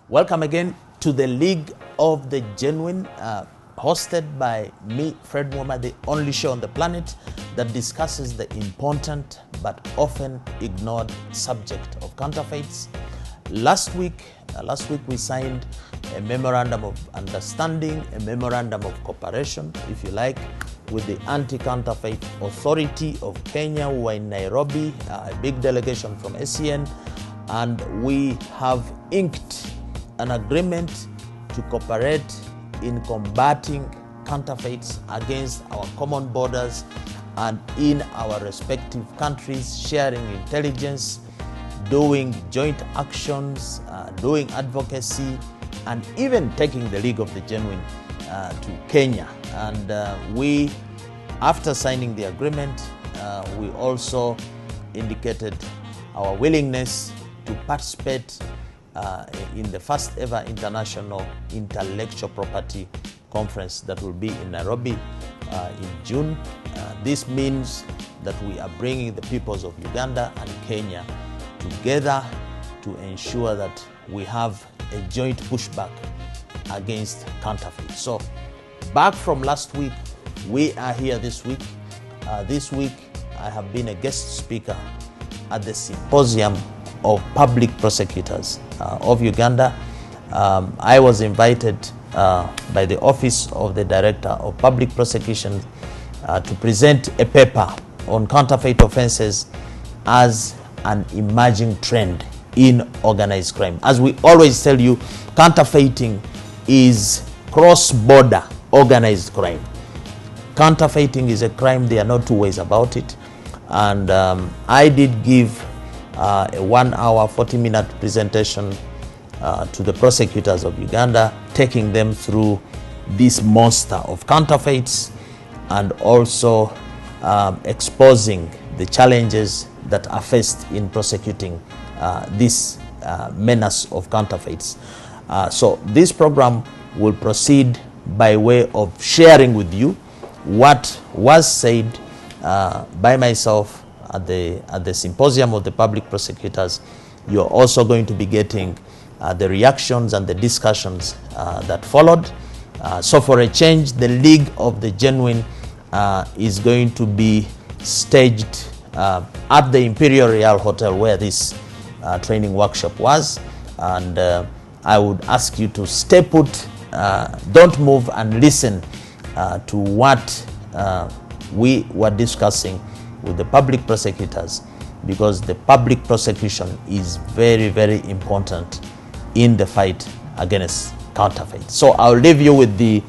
Welcome again to the League of the Genuine, hosted by me, Fred Mwema, the only show on the planet that discusses the important but often ignored subject of counterfeits. Last week we signed a memorandum of understanding, a memorandum of cooperation, if you like, with the Anti-Counterfeit Authority of Kenya, who are in Nairobi, a big delegation from ACN, and we have inked an agreement to cooperate in combating counterfeits against our common borders and in our respective countries, sharing intelligence, doing joint actions, doing advocacy, and even taking the League of the Genuine to Kenya. And we, after signing the agreement, we also indicated our willingness to participate in the first ever International Intellectual Property Conference that will be in Nairobi in June. This means that we are bringing the peoples of Uganda and Kenya together to ensure that we have a joint pushback against counterfeit. So, back from last week, we are here this week. This week, I have been a guest speaker at the Symposium of Public Prosecutors of Uganda. I was invited by the Office of the Director of Public Prosecution to present a paper on counterfeit offenses as an emerging trend in organized crime. As we always tell you, counterfeiting is cross-border organized crime. Counterfeiting is a crime, there are no two ways about it. And I did give a 1 hour, 40-minute presentation to the prosecutors of Uganda, taking them through this monster of counterfeits and also exposing the challenges that are faced in prosecuting this menace of counterfeits. So this program will proceed by way of sharing with you what was said by myself at the Symposium of the Public Prosecutors. You're also going to be getting the reactions and the discussions that followed. So for a change, the League of the Genuine is going to be staged at the Imperial Real Hotel where this training workshop was. And I would ask you to stay put, don't move, and listen to what we were discussing with the public prosecutors, because the public prosecution is very, very important in the fight against counterfeit. So I'll leave you with the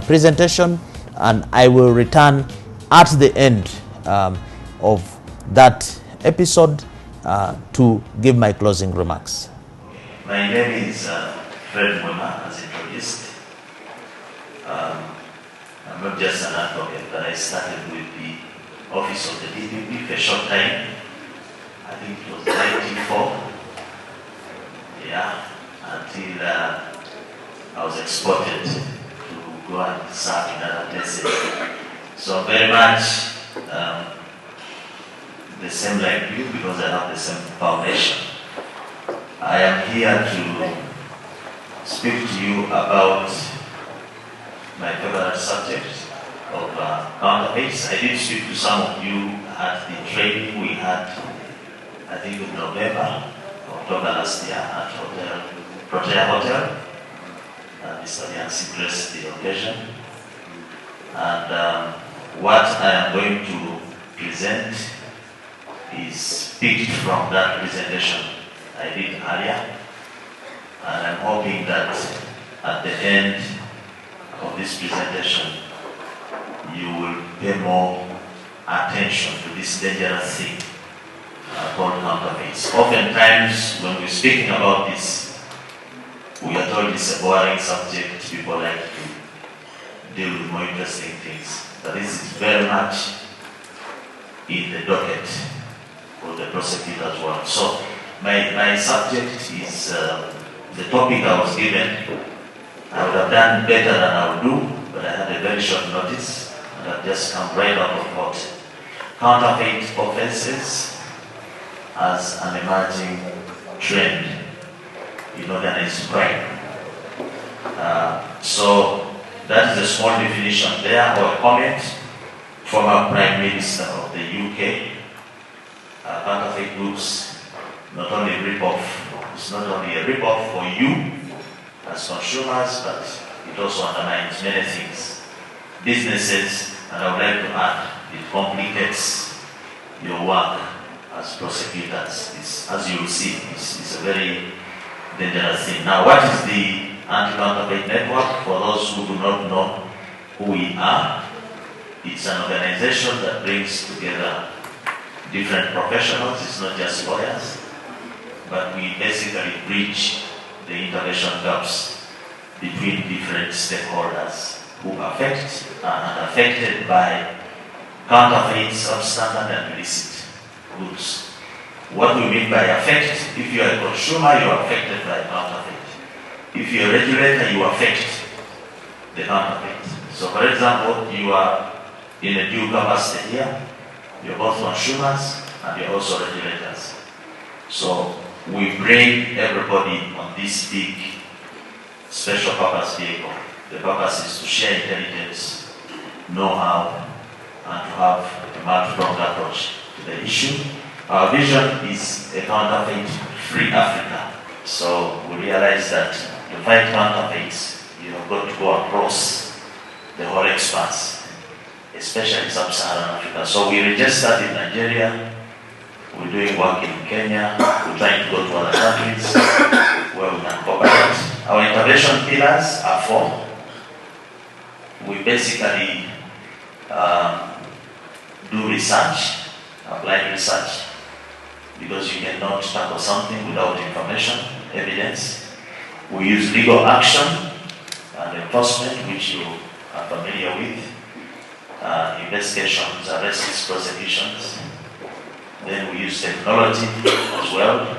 presentation, and I will return at the end of that episode to give my closing remarks. My name is Fred Mwema, as introduced. I'm not just an advocate, but I started with the Office of the ODPP for a short time. I think it was 1994. Yeah, until I was exported to go and serve in other places. So very much the same like you, because I have the same foundation. I am here to speak to you about my favorite subject of counterfeits. I did speak to some of you at the training we had, I think in October last year at Protea Hotel. Mr. Yancy graced the occasion. And what I am going to present is picked from that presentation I did earlier. And I'm hoping that at the end of this presentation, you will pay more attention to this dangerous thing called counterfeits. Oftentimes, when we're speaking about this, we are told it's a boring subject. People like to deal with more interesting things. But this is very much in the docket of the prosecutor's work. So, my subject is the topic I was given. I would have done better than I would do, but I had a very short notice, and I've just come right out of court. Counterfeit offenses as an emerging trend in organized crime. So that is a small definition there, or a comment. Former Prime Minister of the UK, counterfeit goods not only it's not only a rip-off for you as consumers, but it also undermines many things. Businesses, and I would like to add, it complicates your work as prosecutors. As you will see, it's a very dangerous thing. Now, what is the Anti-Counterfeit Network? For those who do not know who we are, it's an organization that brings together different professionals. It's not just lawyers, but we basically bridge the intervention gaps between different stakeholders who are affected by counterfeit, substandard, and illicit goods. What we mean by affect, if you are a consumer, you are affected by counterfeit. If you are a regulator, you affect the counterfeit. So, for example, you are in a dual capacity here. You're both consumers and you're also regulators. So we bring everybody on this big special purpose vehicle. The purpose is to share intelligence, know-how, and to have a multi-pronged approach to the issue. Our vision is a counterfeit-free Africa. So we realize that to fight counterfeits, you have got to go across the whole expanse, especially sub-Saharan Africa. So we registered in Nigeria, we're doing work in Kenya, we're trying to go to other countries where we can cooperate. Our intervention pillars are 4. We basically do research, applied research, because you cannot tackle something without information, evidence. We use legal action and enforcement, which you are familiar with. Investigations, arrests, prosecutions. Then we use technology as well.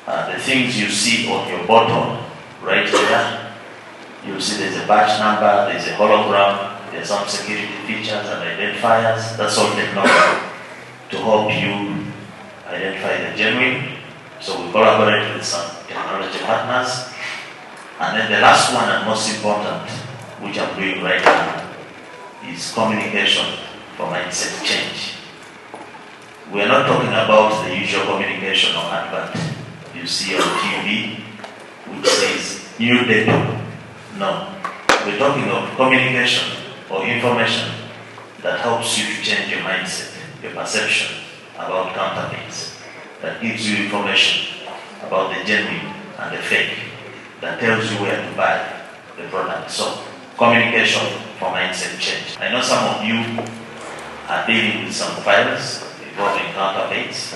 The things you see on your bottom, right there, you'll see there's a batch number, there's a hologram, there's some security features and identifiers. That's all technology to help you identify the genuine. So we collaborate with some technology partners. And then the last one and most important, which I'm doing right now, is communication for mindset change. We are not talking about the usual communication or advert you see on TV, which says new data. No. We're talking of communication or information that helps you to change your mindset, your perception about counterfeits, that gives you information about the genuine and the fake, that tells you where to buy the product. So, communication for mindset change. I know some of you are dealing with some files involving counterfeits.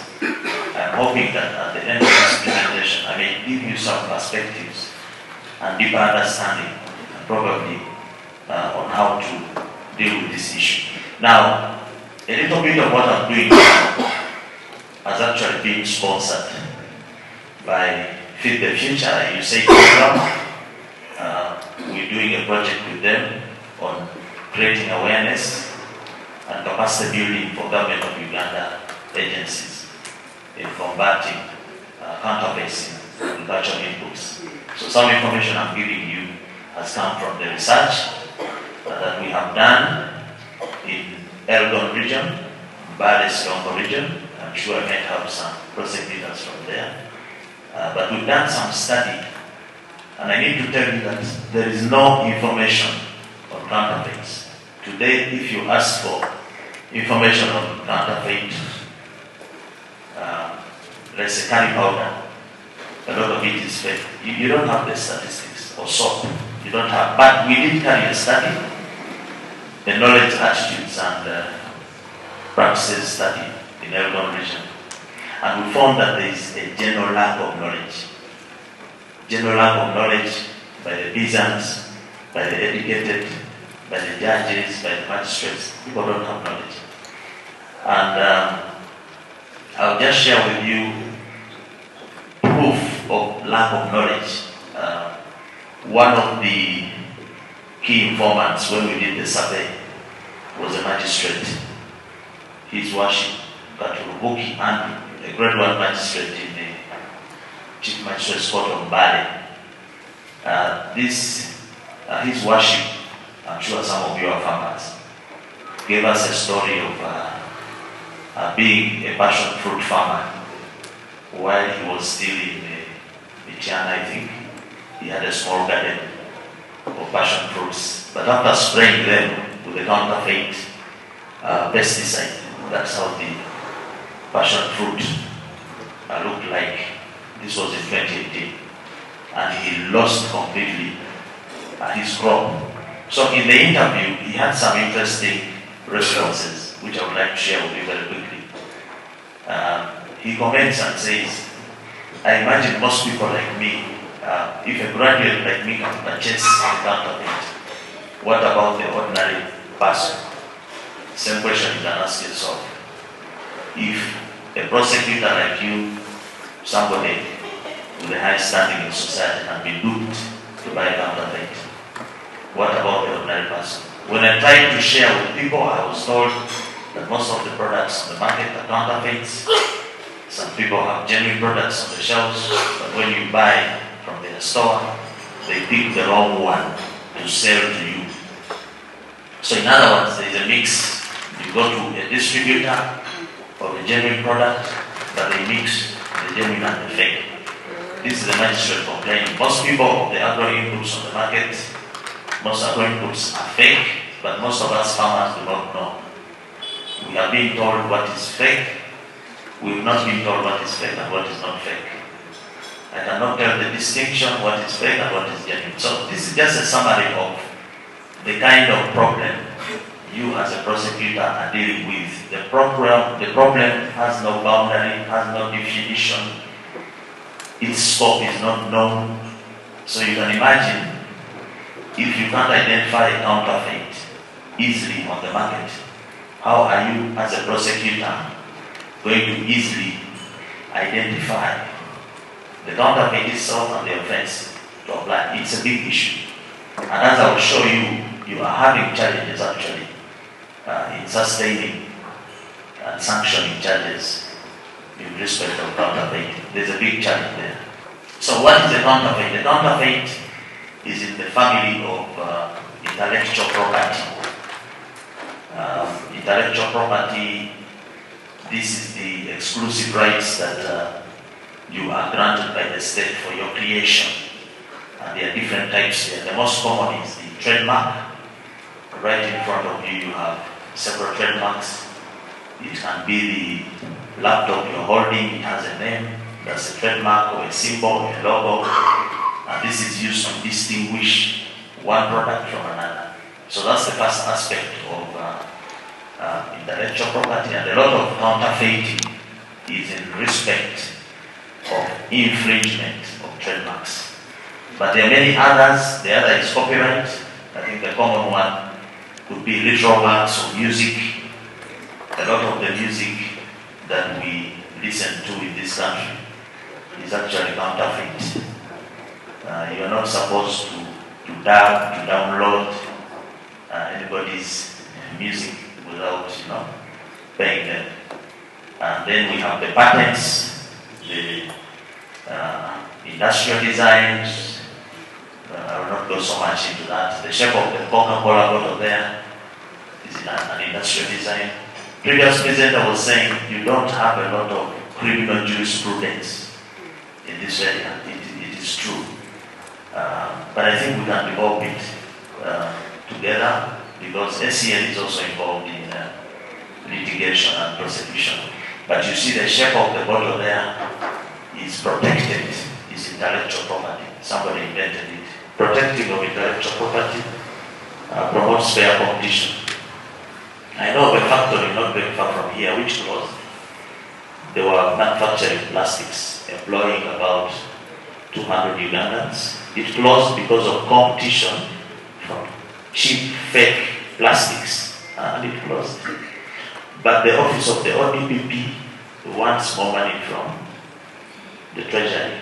I'm hoping that at the end of this presentation, I may give you some perspectives and deeper understanding, and probably on how to deal with this issue. Now, a little bit of what I'm doing has actually been sponsored by Feed the Future, USA program. We're doing a project with them on creating awareness and capacity building for government of Uganda agencies in combating counterfeits in agricultural inputs. So some information I'm giving you has come from the research that we have done in Elgon region, Bades Congo region. I'm sure I might have some prosecutors from there. But we've done some study, and I need to tell you that there is no information on counterfeits. Today, if you ask for information on counterfeit, let's say curry powder, a lot of it is fake. You don't have the statistics, or soap. You don't have, but we did carry a study, the knowledge, attitudes, and practices study in Elgon region. And we found that there is a general lack of knowledge. General lack of knowledge by the peasants, by the educated, by the judges, by the magistrates. People don't have knowledge. And I'll just share with you proof of lack of knowledge. One of the key informants when we did the survey was a magistrate. His worship, Katurubuki, and a grade 1 magistrate Chief Magistrate's Court of Bali. His worship, I'm sure some of you are farmers, gave us a story of being a passion fruit farmer while he was still in Michiana, I think. He had a small garden of passion fruits, but after spraying them with a counterfeit pesticide, that's how the passion fruit looked like. This was in 2018, and he lost completely his crop. So in the interview, he had some interesting responses, which I would like to share with you very quickly. He comments and says, I imagine most people like me, if a graduate like me can purchase a counterfeit, what about the ordinary person? Same question you can ask yourself. If a prosecutor like you, somebody with a high standing in society, can be duped to buy a counterfeit, what about the ordinary person? When I tried to share with people, I was told that most of the products on the market are counterfeits. Some people have genuine products on the shelves, but when you buy from their store, they pick the wrong one to sell to you. So in other words, there is a mix. You go to a distributor of a genuine product, but they mix the genuine and the fake. This is the magistrate complaining. Most people of the agro inputs on the market, most agro inputs are fake, but most of us farmers do not know. We are being told what is fake. We have not been told what is fake and what is not fake. I cannot tell the distinction what is fake and what is genuine. So this is just a summary of the kind of problem you as a prosecutor are dealing with. The problem has no boundary, has no definition. Its scope is not known. So you can imagine if you can't identify a counterfeit easily on the market, how are you as a prosecutor going to easily identify the counterfeit itself and the offense to apply? It's a big issue. And as I will show you, you are having challenges actually in sustaining and sanctioning charges in respect of counterfeit. There's a big challenge there. So what is a counterfeit? The counterfeit is in the family of intellectual property. Intellectual property, this is the exclusive rights that you are granted by the state for your creation. And there are different types here. The most common is the trademark. Right in front of you, you have several trademarks. It can be the laptop you're holding, it has a name, that's a trademark or a symbol, a logo. And this is used to distinguish one product from another. So that's the first aspect of intellectual property, and a lot of counterfeiting is in respect of infringement of trademarks. But there are many others. The other is copyright. I think the common one could be literal works or music. A lot of the music that we listen to in this country is actually counterfeit. You are not supposed to download anybody's music without paying them. And then we have the patents, the industrial designs. I will not go so much into that. The shape of the Coca-Cola bottle there is an industrial design. Previous presenter was saying you don't have a lot of criminal jurisprudence in this area. It is true. But I think we can develop it together, because ACN is also involved in litigation and prosecution. But you see the shape of the bottle there is protected, is intellectual property. Somebody invented it. Protecting of intellectual property promotes fair competition. I know of a factory not very far from here which closed. They were manufacturing plastics, employing about 200 Ugandans. It closed because of competition from cheap, fake plastics, and it closed. But the office of the ODPP wants more money from the Treasury.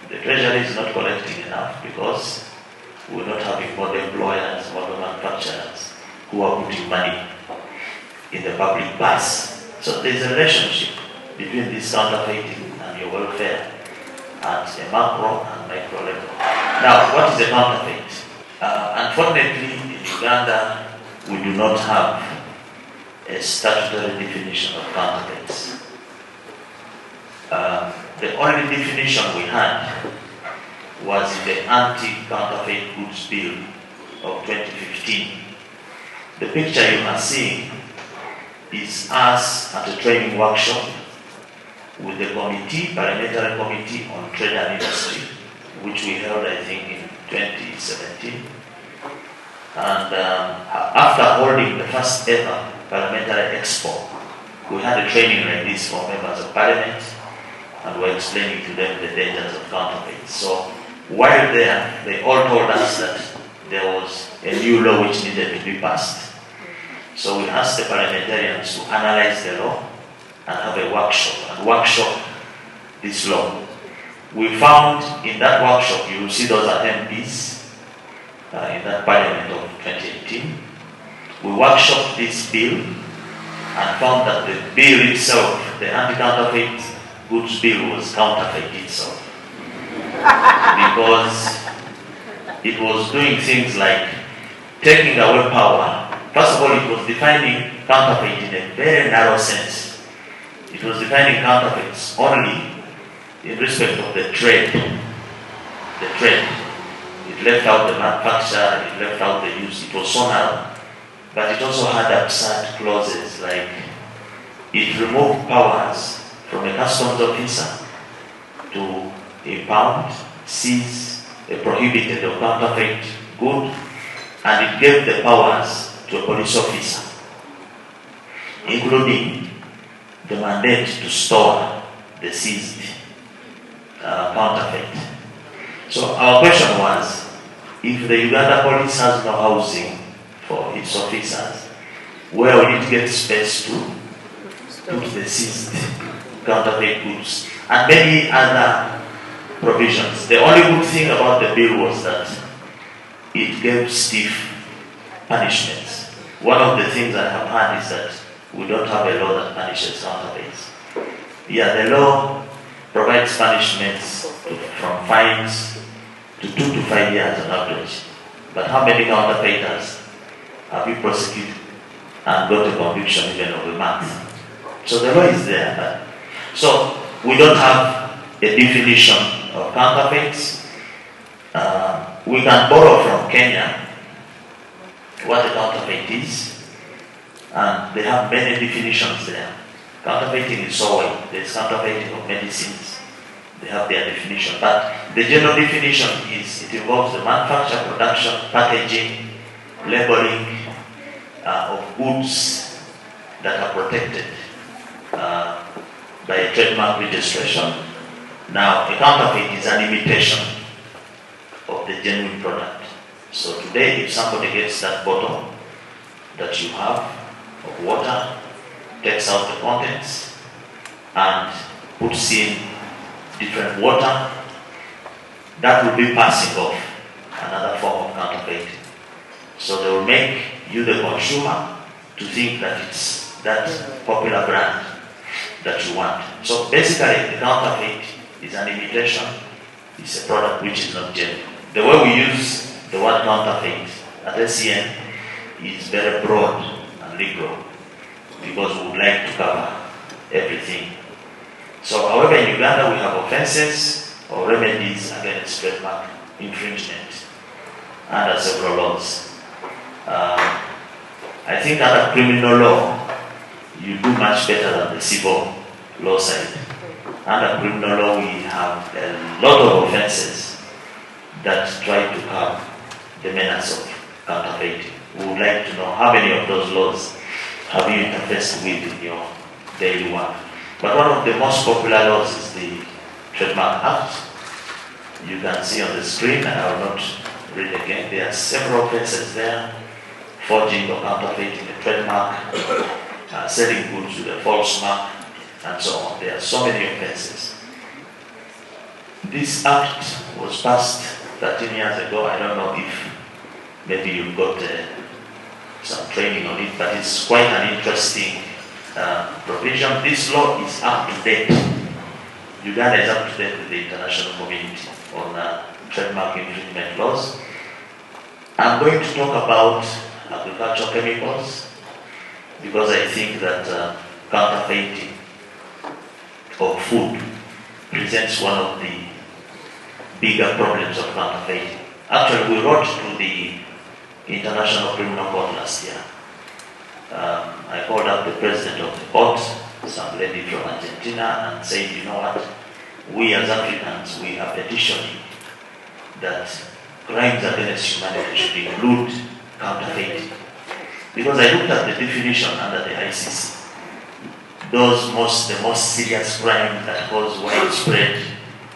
The Treasury is not collecting enough because we're not having more employers, more manufacturers who are putting money in the public purse. So there's a relationship between this counterfeiting and your welfare, and at a macro and micro level. Now, what is a counterfeit? Unfortunately, in Uganda, we do not have a statutory definition of counterfeits. The only definition we had was in the Anti-Counterfeit Goods Bill of 2015. The picture you are seeing is us at a training workshop with the committee, parliamentary committee on trade and industry, which we held, I think, in 2017. And after holding the first ever parliamentary expo, we had a training like this for members of parliament, and we're explaining to them the dangers of counterfeits. So while there, they all told us that there was a new law which needed to be passed. So we asked the parliamentarians to analyze the law and have a workshop, and workshop this law. We found in that workshop, you will see those are MPs in that parliament of 2018. We workshopped this bill and found that the bill itself, the Anti-Counterfeit Goods Bill, was counterfeit itself. Because it was doing things like taking away power. First of all, it was defining counterfeit in a very narrow sense. It was defining counterfeits only in respect of the trade. The trade. It left out the manufacture, it left out the use. It was so narrow. But it also had absurd clauses like it removed powers from a customs officer to impound, seize a prohibited or counterfeit good, and it gave the powers to a police officer, including the mandate to store the seized counterfeit. So our question was, if the Uganda police has no housing for its officers, where will it get space to put the seized counterfeit goods and many other provisions? The only good thing about the bill was that it gave stiff punishments. One of the things I have heard is that we don't have a law that punishes counterfeits. Yeah, the law provides punishments from fines to 2 to 5 years on average. But how many counterfeiters have you prosecuted and got a conviction even of a month? So the law is there. So we don't have a definition of counterfeits. We can borrow from Kenya what a counterfeit is, and they have many definitions there. Counterfeiting is so wide. There's counterfeiting of medicines. They have their definition. But the general definition is it involves the manufacture, production, packaging, labeling of goods that are protected by a trademark registration. Now, a counterfeit is an imitation of the genuine product. So today, if somebody gets that bottle that you have of water, takes out the contents, and puts in different water, that will be passing off another form of counterfeiting. So they will make you, the consumer, to think that it's that popular brand that you want. So basically, the counterfeit is an imitation. It's a product which is not genuine. The way we use the word counterfeit at ACN is very broad and liberal because we would like to cover everything. So, however, in Uganda we have offences or remedies against trademark infringement under several laws. I think under criminal law, you do much better than the civil law side. Under criminal law, we have a lot of offences that try to curb the menace of counterfeiting. We would like to know how many of those laws have you interfaced with in your daily work. But one of the most popular laws is the Trademark Act. You can see on the screen, and I will not read again. There are several offences there: forging or counterfeiting a trademark, selling goods with a false mark, and so on. There are so many offences. This act was passed 13 years ago. I don't know if maybe you've got some training on it, but it's quite an interesting provision. This law is up to date. Uganda is up to date with the international community on trademark infringement laws. I'm going to talk about agricultural chemicals because I think that counterfeiting of food presents one of the bigger problems of counterfeiting. Actually, we wrote to the International Criminal Court last year. I called up the president of the court, some lady from Argentina, and said, you know what, we as Africans, we are petitioning that crimes against humanity should include counterfeiting. Because I looked at the definition under the ICC. The most serious crime that cause widespread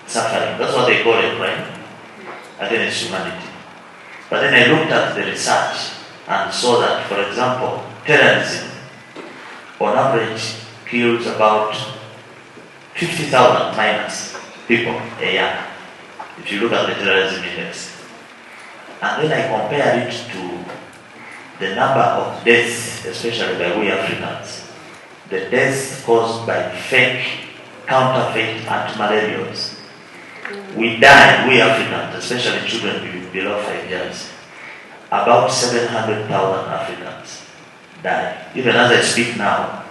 suffering. That's what they call a crime against humanity. But then I looked at the research and saw that, for example, terrorism on average kills about 50,000 minus people a year, if you look at the terrorism index. And then I compared it to the number of deaths, especially by we Africans, the deaths caused by fake, counterfeit antimalarials. We die, we Africans, especially children below 5 years, about 700,000 Africans die. Even as I speak now,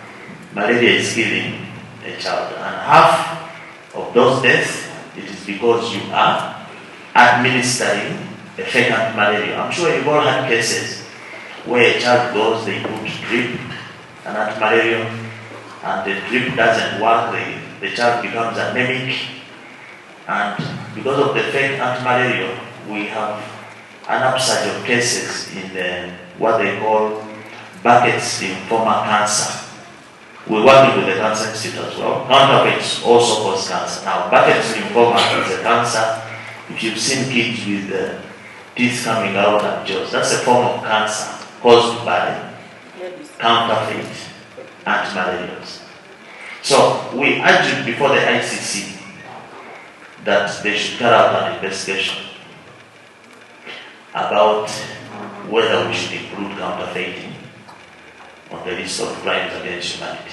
malaria is killing a child. And half of those deaths, it is because you are administering a fake anti-malaria. I'm sure you've all had cases where a child goes, they put drip, an anti-malaria, and the drip doesn't work, the child becomes anemic. And because of the fake anti-malaria, we have an upsurge of cases in what they call Burkitt's lymphoma cancer. We're working with the Cancer Institute as well. Counterfeits also cause cancer. Now, Burkitt's lymphoma is a cancer. If you've seen kids with teeth coming out and jaws, that's a form of cancer caused by counterfeit antimalarials. So we urged before the ICC that they should carry out an investigation about whether we should include counterfeiting on the list of crimes against humanity.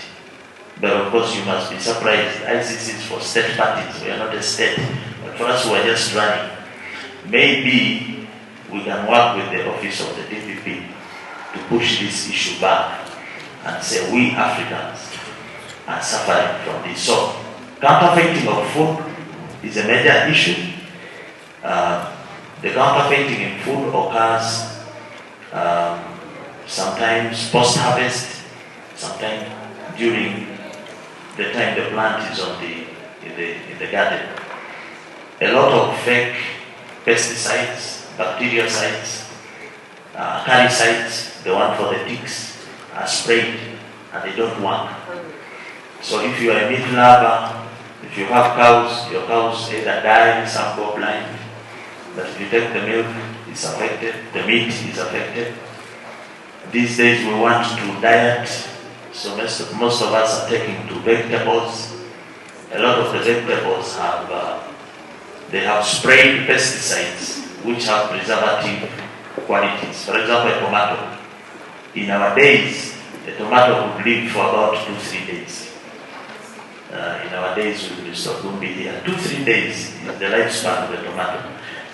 But of course you must be surprised, ICC is for state parties, we are not a state. But for us who are just running, maybe we can work with the office of the ODPP to push this issue back and say we Africans are suffering from this. So counterfeiting of food is a major issue. The counterfeiting in food occurs sometimes post-harvest, sometimes during the time the plant is in the garden. A lot of fake pesticides, bactericides, caricides, the one for the ticks, are sprayed and they don't work. So if you are a meat lover, if you have cows, your cows either die, some go blind. But if you take the milk, it's affected, the meat is affected. These days we want to diet, so most of us are taking to vegetables. A lot of the vegetables have sprayed pesticides which have preservative qualities. For example, a tomato. In our days, a tomato would live for about 2-3 days. In our days, we will stop be here. 2-3 days is the lifespan of the tomato.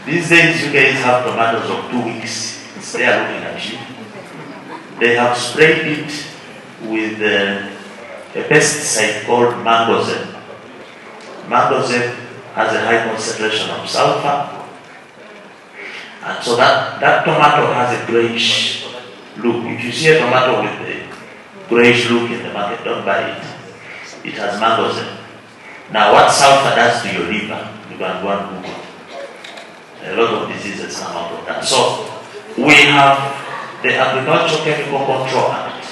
These days, you guys have tomatoes of 2 weeks. They are looking at you. They have sprayed it with a pesticide called Mangozeb. Mangozeb has a high concentration of sulfur. And so that tomato has a grayish look. If you see a tomato with a grayish look in the market, don't buy it. It has Mangozeb. Now, what sulfur does to your liver, you can go and Google. A lot of diseases come out of that. So, we have the Agricultural Chemical Control Act.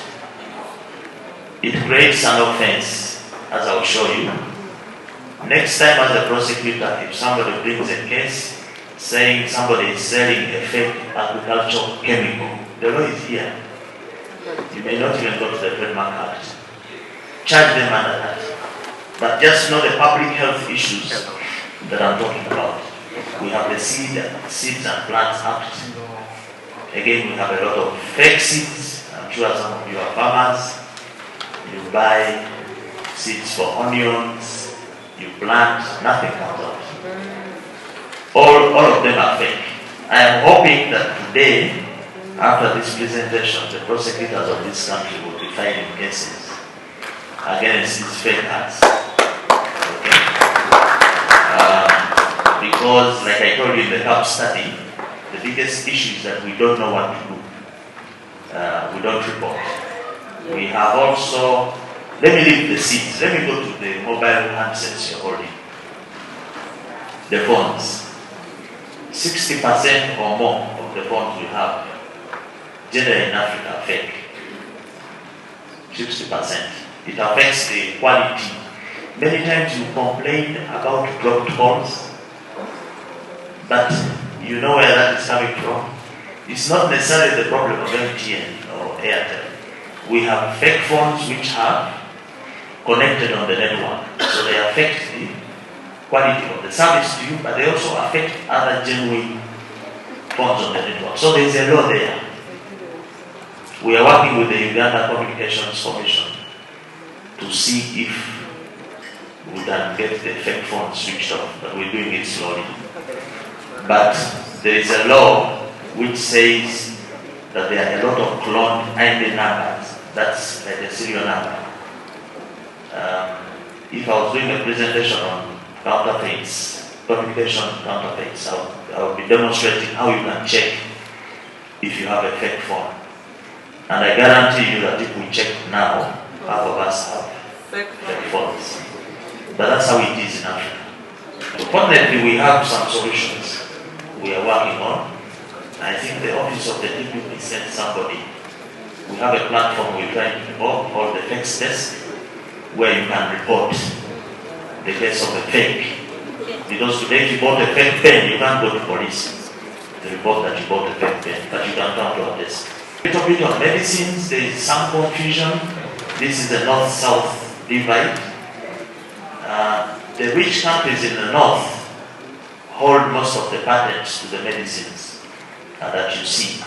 It creates an offense, as I will show you. Next time, as a prosecutor, if somebody brings a case saying somebody is selling a fake agricultural chemical, the law is here. You may not even go to the Trademark Act. Charge them under that. But just know the public health issues that I'm talking about. We have the Seeds and Plants Act. Again, we have a lot of fake seeds. I'm sure some of you are farmers. You buy seeds for onions, You plant, nothing comes out. All of them are fake. I am hoping that today, after this presentation, the prosecutors of this country will be filing cases against these fake ads. Okay? Because, like I told you in the CAP study, the biggest issue is that we don't know what to do. We don't report. We have also, let me leave the seats. Let me go to the mobile handsets you're holding. The phones. 60% or more of the phones we have, generally in Africa, are fake. 60%. It affects the quality. Many times you complain about dropped calls, but you know where that is coming from. It's not necessarily the problem of MTN or Airtel. We have fake phones which are connected on the network, so they affect the quality of the service to you, but they also affect other genuine phones on the network. So there is a law there. We are working with the Uganda Communications Commission to see if we can get the fake phones switched off, but we're doing it slowly. But there is a law which says that there are a lot of cloned ID numbers. That's like a serial number. If I was doing a presentation on counterfeits, communication counterfeits, I would be demonstrating how you can check if you have a fake phone. And I guarantee you that if we check now, half of us have fake phones. But that's how it is in Africa. Fortunately, we have some solutions we are working on. I think the office of the DPP sent somebody. We have a platform we're trying to develop called the Fakes Desk, where you can report the case of a fake. Because today, if you bought a fake pen, you can't go to police to report that you bought a fake pen, but you can come to our desk. A little bit on medicines, there is some confusion. This is the north-south divide. The rich countries in the north hold most of the patents to the medicines that you see.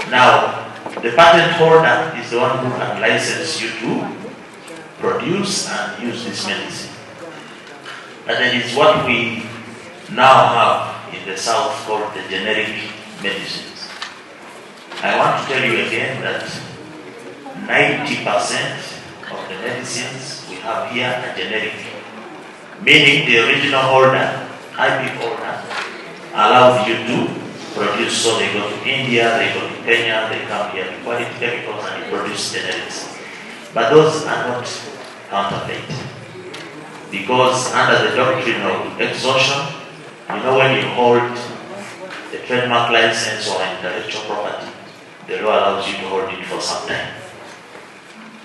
Now, the patent holder is the one who can license you to produce and use this medicine. And that is what we now have in the south called the generic medicines. I want to tell you again that 90% of the medicines we have here are generic, meaning the original holder, IP holder, allows you to produce. So they go to India, they go to Kenya, they come here with quality chemicals and they produce generics. But those are not counterfeit. Because under the doctrine of exhaustion, you know, when you hold a trademark license or intellectual property, the law allows you to hold it for some time.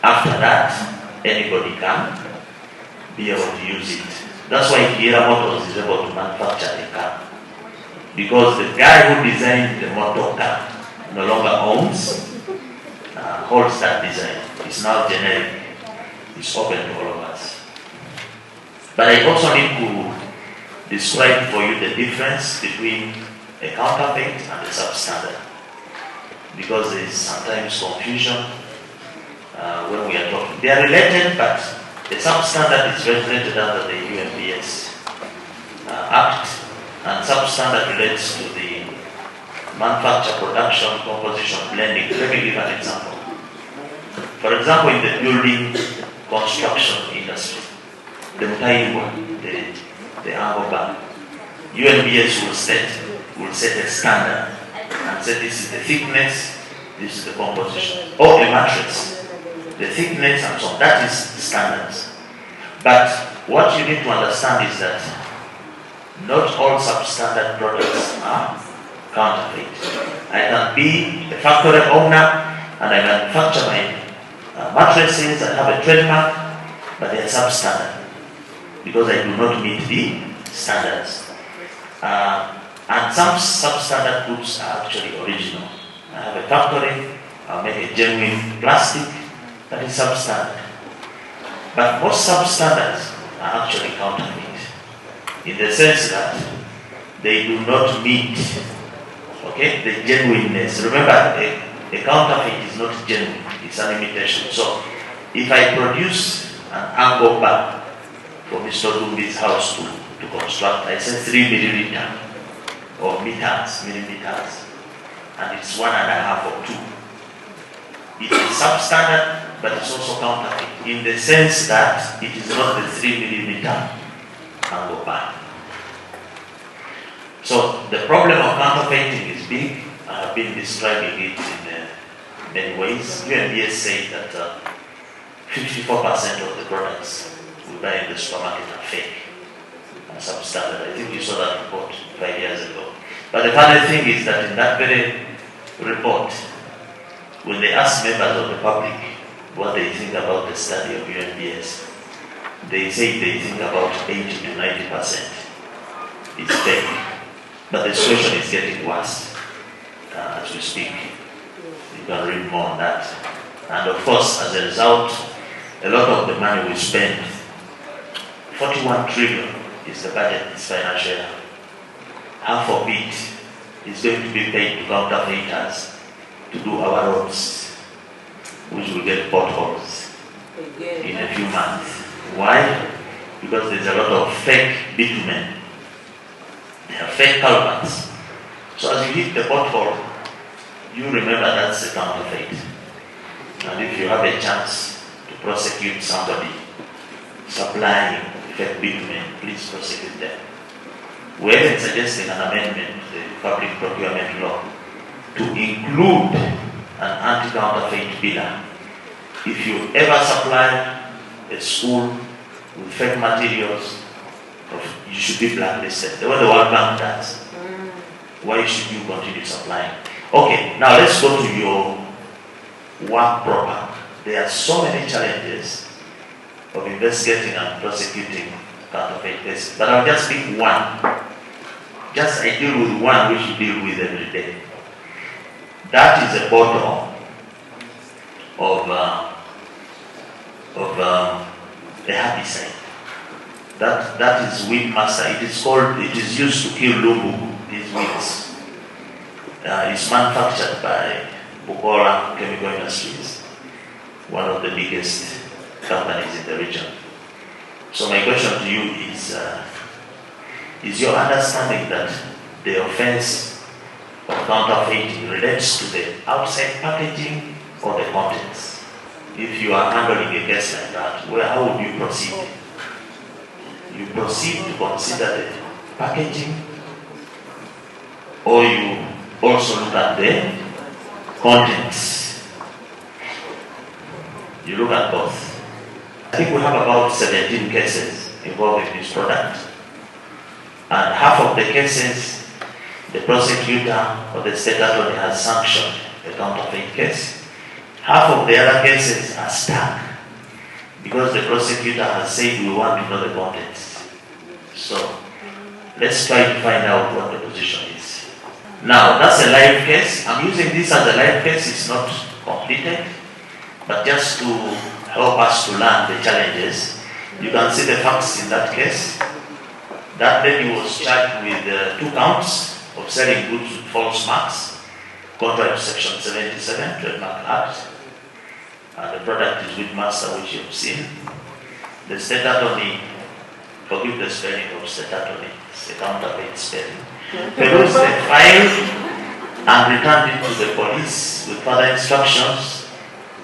After that, anybody can be able to use it. That's why Kiera Motors is able to manufacture a car. Because the guy who designed the motor car no longer holds that design. It's now generic. It's open to all of us. But I also need to describe for you the difference between a counterfeit and a substandard. Because there is sometimes confusion when we are talking. They are related, but the substandard is regulated under the UMBS Act, and substandard relates to the manufacture, production, composition, blending. Let me give an example. For example, in the building construction industry, the Mutaiwa, the angle bar, UMBS will set a standard and say this is the thickness, this is the composition, or a mattress, the thickness and so on. That is standards. But what you need to understand is that not all substandard products are counterfeit. I can be a factory owner and I manufacture my mattresses, I have a trademark, but they are substandard because I do not meet the standards. And some substandard goods are actually original. I have a factory, I'll make a genuine plastic that is substandard. But most substandards are actually counterfeit in the sense that they do not meet, the genuineness. Remember, a counterfeit is not genuine, it's an imitation. So if I produce an angle bar, for Mr. Dumbi's house to construct. I said 3 milliliter or millimeters, and it's 1.5 or 2. It is substandard, but it's also counterfeit in the sense that it is not the 3 millimeter angle bar. So the problem of counterfeiting is big. I have been describing it in many ways. UNBS say that 54% of the products we buy in the supermarket are fake and substandard. I think you saw that report 5 years ago. But the funny thing is that in that very report, when they ask members of the public what they think about the study of UNBS, they say they think about 80 to 90% is fake. But the situation is getting worse as we speak. You can read more on that. And of course, as a result, a lot of the money we spend, 41 trillion is the budget this financial year. Half of it is going to be paid to counterfeiters to do our roads, which will get potholes in a few months. Why? Because there's a lot of fake bitumen. They are fake culverts. So as you hit the pothole, you remember that's a counterfeit. And if you have a chance to prosecute somebody supplying fake bitumen, please prosecute them. We're even suggesting an amendment to the public procurement law to include an anti-counterfeit pillar. If you ever supply a school with fake materials, you should be blacklisted. The way the World Bank does. Why should you continue supplying? Okay, now let's go to your work proper. There are so many challenges of investigating and prosecuting counterfeit cases, but I'll just pick one. I deal with one which you deal with every day. That is a bottle of a herbicide. That is weed master. It is used to kill lumbu, these weeds. It's manufactured by Bukola Chemical Industries, one of the biggest companies in the region. So my question to you is your understanding that the offense of counterfeiting relates to the outside packaging or the contents? If you are handling a case like that, how would you proceed? You proceed to consider the packaging, or you also look at the contents? You look at both. I think we have about 17 cases involving this product, and half of the cases the prosecutor or the state attorney has sanctioned a counterfeit case. Half of the other cases are stuck because the prosecutor has said we want to know the contents. So let's try to find out what the position is. Now that's a live case. I'm using this as a live case. It's not completed, but just to help us to learn the challenges. You can see the facts in that case. That lady was charged with 2 counts of selling goods with false marks, contrary to Section 77, Trademark Act. And the product is with master, which you have seen. The state attorney, forgive the spelling of state attorney, it's a counterfeit spelling, perused the file and returned it to the police with further instructions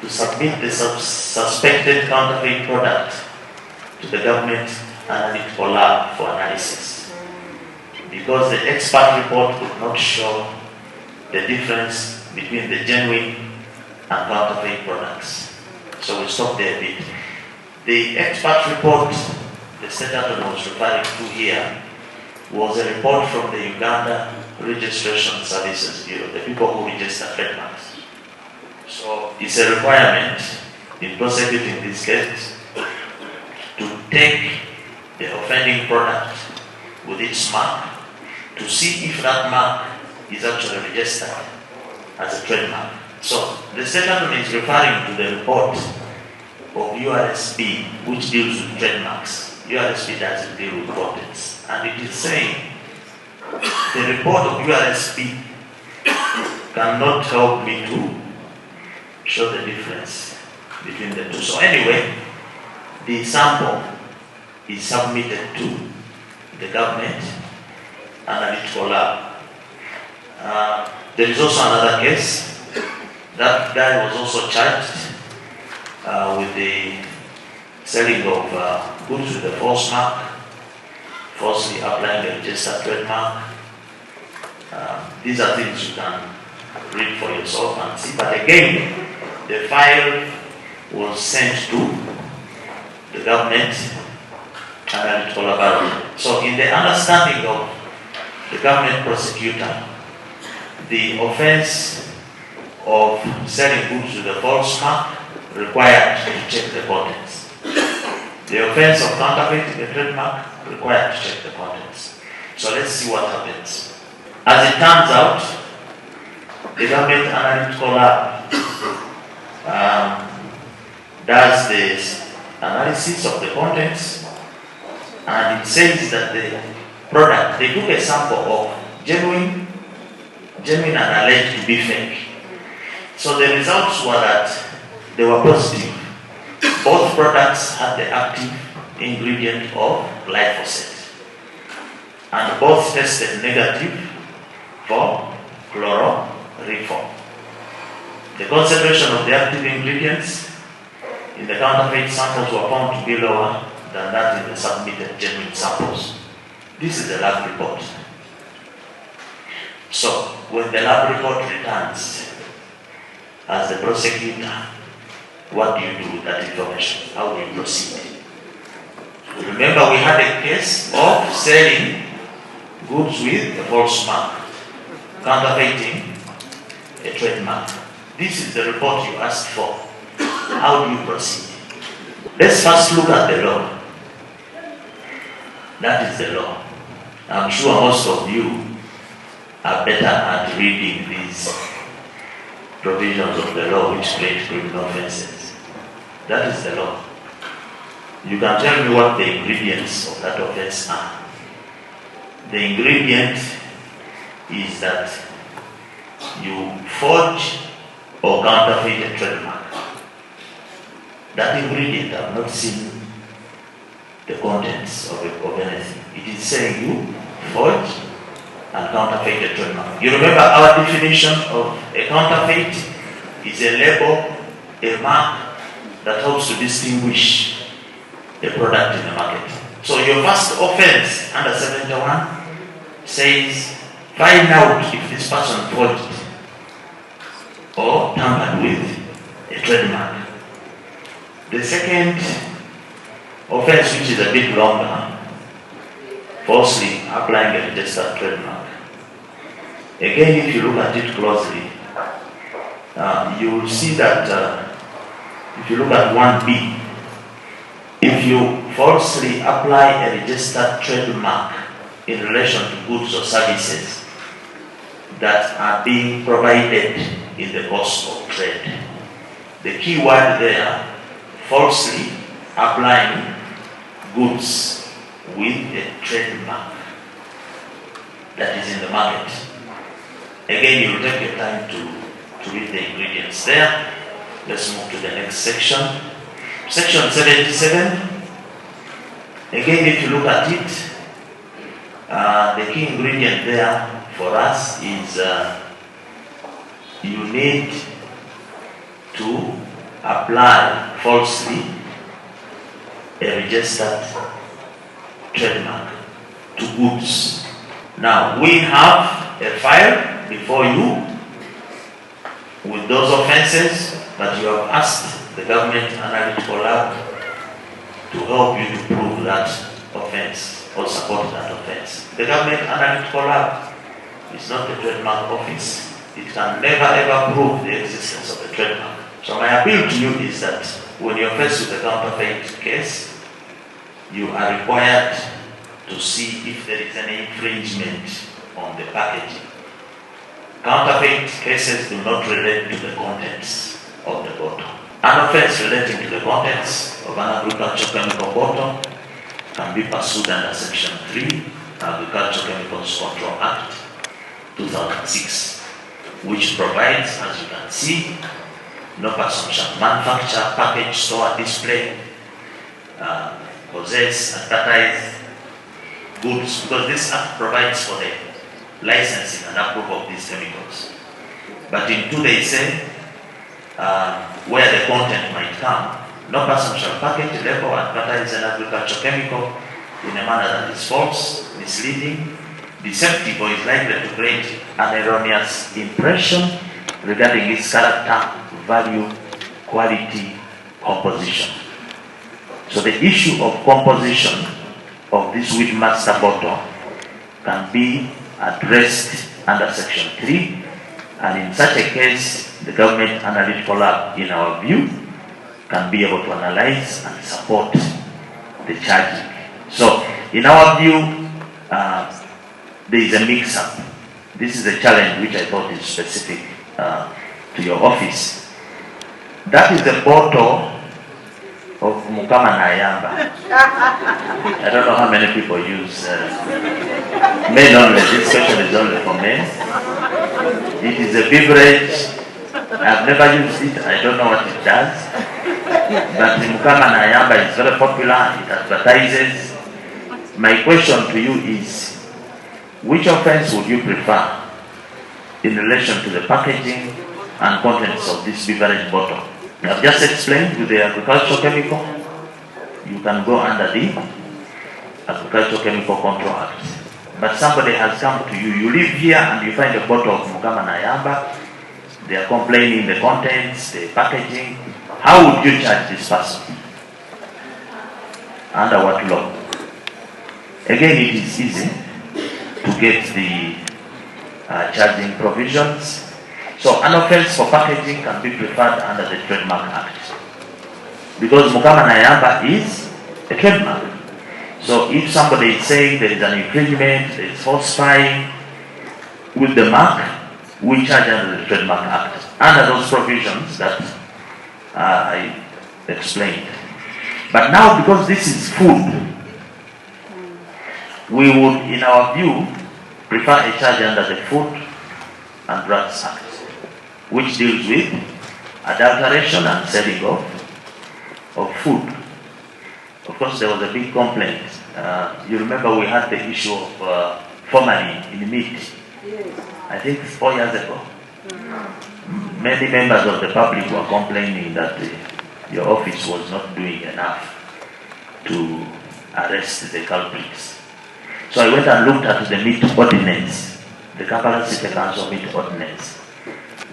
to submit the suspected counterfeit product to the government analytical lab for analysis. Because the expert report could not show the difference between the genuine and counterfeit products. So we stopped there a bit. The expert report the state attorney was referring to here was a report from the Uganda Registration Services Bureau, the people who register trademarks. So it's a requirement in prosecuting this case to take the offending product with its mark to see if that mark is actually registered as a trademark. So the state attorney is referring to the report of URSP, which deals with trademarks. URSP doesn't deal with contents. And it is saying the report of URSP cannot help me to show the difference between the two. So anyway, the sample is submitted to the government analytical lab. There is also another case. That guy was also charged with the selling of goods with a false mark, falsely applying the registered trademark. These are things you can read for yourself and see. But again, the file was sent to the government analytical laboratory. So in the understanding of the government prosecutor, the offense of selling goods with a false mark required to check the contents. The offense of counterfeiting a trademark required to check the contents. So let's see what happens. As it turns out, the government analytical lab does this analysis of the contents, and it says that the product, they took a sample of genuine and alleged to be fake. So the results were that they were positive. Both products had the active ingredient of glyphosate, and both tested negative for chlorothalonil. The concentration of the active ingredients in the counterfeit samples were found to be lower than that in the submitted genuine samples. This is the lab report. So, when the lab report returns, as the prosecutor, what do you do with that information? How do you proceed? Remember, we had a case of selling goods with a false mark, counterfeiting a trademark. This is the report you asked for. How do you proceed? Let's first look at the law. That is the law. I'm sure most of you are better at reading these provisions of the law which create criminal offenses. That is the law. You can tell me what the ingredients of that offense are. The ingredient is that you forge or counterfeit a trademark. That ingredient, I've not seen the contents of anything. It is saying you forge and counterfeit a trademark. You remember our definition of a counterfeit is a label, a mark that helps to distinguish a product in the market. So your first offense under 71 says find out if this person forged or tampered with a trademark. The second offense, which is a bit longer, falsely applying a registered trademark. Again, if you look at it closely, you will see that if you look at 1B, if you falsely apply a registered trademark in relation to goods or services that are being provided in the course of trade. The key word there, falsely applying goods with a trademark that is in the market. Again, you will take your time to read the ingredients there. Let's move to the next section. Section 77. Again, if you look at it, the key ingredient there for us is you need to apply falsely a registered trademark to goods. Now, we have a file before you with those offenses, but you have asked the government analytical lab to help you to prove that offense or support that offense. The government analytical lab is not the trademark office. It can never ever prove the existence of a trademark. So my appeal to you is that when you're faced with a counterfeit case, you are required to see if there is any infringement on the packaging. Counterfeit cases do not relate to the contents of the bottle. An offense relating to the contents of an agricultural chemical bottle can be pursued under Section 3, Agricultural Chemicals Control Act 2006, which provides, as you can see, no person shall manufacture, package, store, display possess, advertise goods, because this act provides for the licensing and approval of these chemicals. But in 2 they say, where the content might come, no person shall package, label, advertise an agricultural chemical in a manner that is false, misleading, deceptive, or is likely to create an erroneous impression regarding its character, value, quality, composition. So the issue of composition of this weed master bottle can be addressed under Section 3, and in such a case, the Government Analytical Lab, in our view, can be able to analyze and support the charging. So, in our view, there is a mix-up. This is a challenge which I thought is specific to your office. That is the bottle of Mukama Nayamba. I don't know how many people use men only. This question is only for men. It is a beverage. I've never used it. I don't know what it does. But the Mukama Nayamba is very popular. It advertises. My question to you is, which offense would you prefer in relation to the packaging and contents of this beverage bottle? I've just explained with the agricultural chemical, you can go under the Agricultural Chemical Control Act. But somebody has come to you, you live here and you find a bottle of Mukama Nayamba, they are complaining the contents, the packaging. How would you charge this person? Under what law? Again, it is easy to get the charging provisions. So an offense for packaging can be preferred under the Trademark Act, because Mukama Nayamba is a trademark. So if somebody is saying there is an infringement, there is falsifying with the mark, we charge under the Trademark Act, under those provisions that I explained. But now, because this is food, we would, in our view, prefer a charge under the Food and Drugs Act, which deals with adulteration and selling of food. Of course, there was a big complaint. You remember we had the issue of formalin in meat. I think 4 years ago. Many members of the public were complaining that your office was not doing enough to arrest the culprits. So I went and looked at the meat ordinance, the Kampala City Council meat ordinance,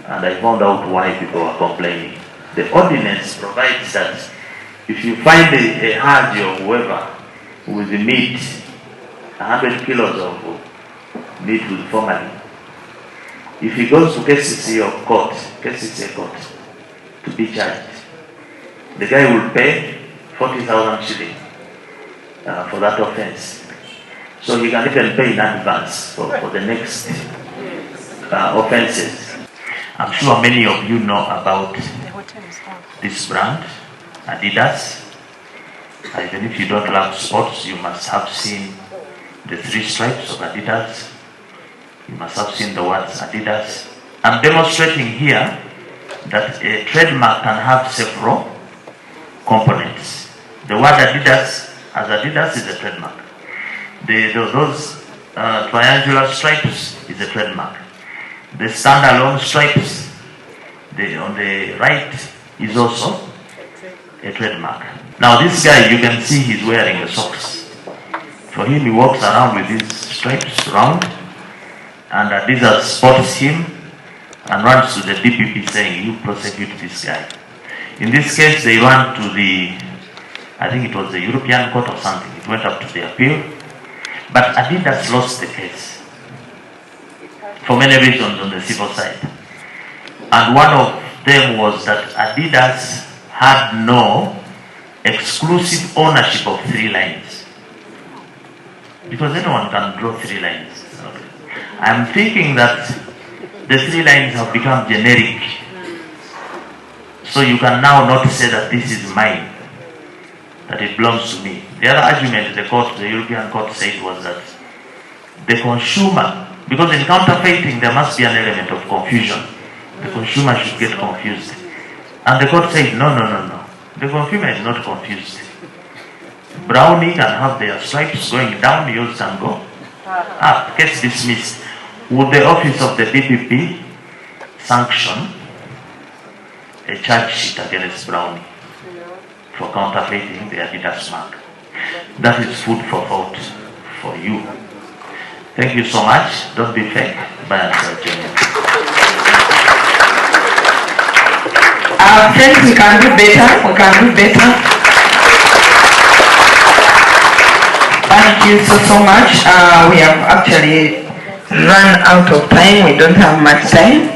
and I found out why people were complaining. The ordinance provides that if you find a Haji or whoever with the meat, 100 kilos of meat with formalin, if he goes to KCC or court, to be charged, the guy will pay 40,000 shillings for that offense. So he can even pay in advance for the next offenses. I'm sure many of you know about this brand, Adidas. Even if you don't love sports, you must have seen the 3 stripes of Adidas. You must have seen the words Adidas. I'm demonstrating here that a trademark can have several components. The word Adidas, as Adidas, is a trademark. Those triangular stripes is a trademark. The standalone stripes on the right is also a trademark. Now this guy, you can see he's wearing the socks. For him, he walks around with these stripes round, and Adidas spots him and runs to the DPP saying, you prosecute this guy. In this case, they ran to I think it was the European court or something. It went up to the appeal. But Adidas lost the case for many reasons on the civil side. And one of them was that Adidas had no exclusive ownership of 3 lines. Because anyone can draw 3 lines. I'm thinking that the 3 lines have become generic. So you can now not say that this is mine, that it belongs to me. The other argument the European court said was that the consumer, because in counterfeiting there must be an element of confusion. The consumer should get confused. And the court said, no. The consumer is not confused. brownie and have their stripes going down, yours and go up. Case dismissed. Would the office of the DPP sanction a charge sheet against Brownie for counterfeiting the Adidas mark? That is food for thought for you. Thank you so much. Don't be fake. Bye, General. Friends, we can do better. We can do better. Thank you so much. We have actually run out of time. We don't have much time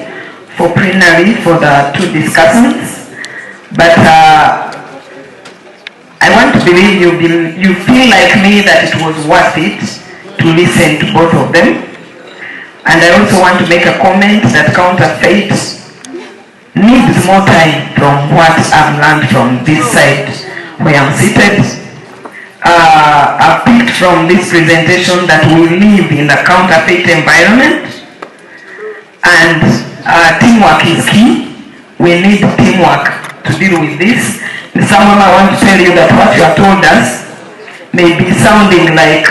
for plenary for the two discussions. But I want to believe you feel like me that it was worth it to listen to both of them. And I also want to make a comment that counterfeit needs more time from what I've learned from this side where I'm seated. I've picked from this presentation that we live in a counterfeit environment, and teamwork is key. We need teamwork to deal with this. Someone I want to tell you that what you have told us may be sounding like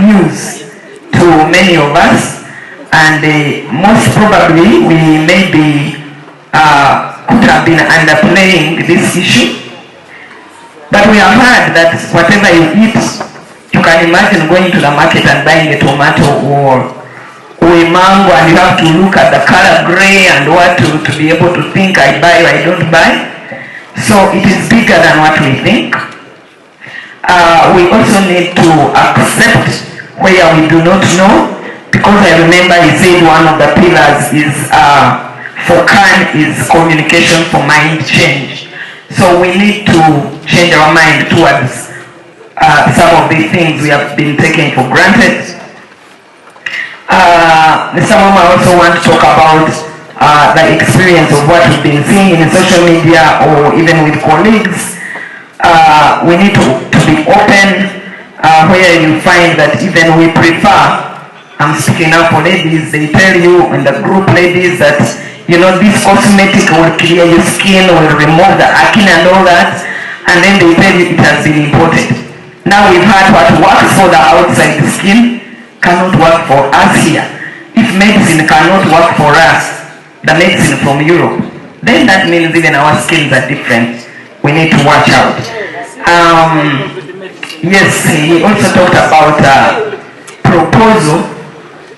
news to many of us, and most probably we maybe could have been underplaying this issue. But we have heard that whatever you eat, you can imagine going to the market and buying a tomato or a mango, and you have to look at the color gray and what to be able to think I buy or I don't buy. So it is bigger than what we think. We also need to accept where we do not know, because I remember he said one of the pillars is for CAN is communication for mind change. So we need to change our mind towards some of the things we have been taking for granted. Some of them also want to talk about the experience of what we've been seeing in social media or even with colleagues. We need to be open where you find that even we prefer, I'm speaking now for ladies, they tell you in the group ladies that, you know, this cosmetic will clear your skin, will remove the acne and all that, and then they tell you it has been imported. Now we've heard what works for the outside skin cannot work for us here. If medicine cannot work for us, the medicine from Europe, then that means even our skins are different. We need to watch out. Yes, he also talked about a proposal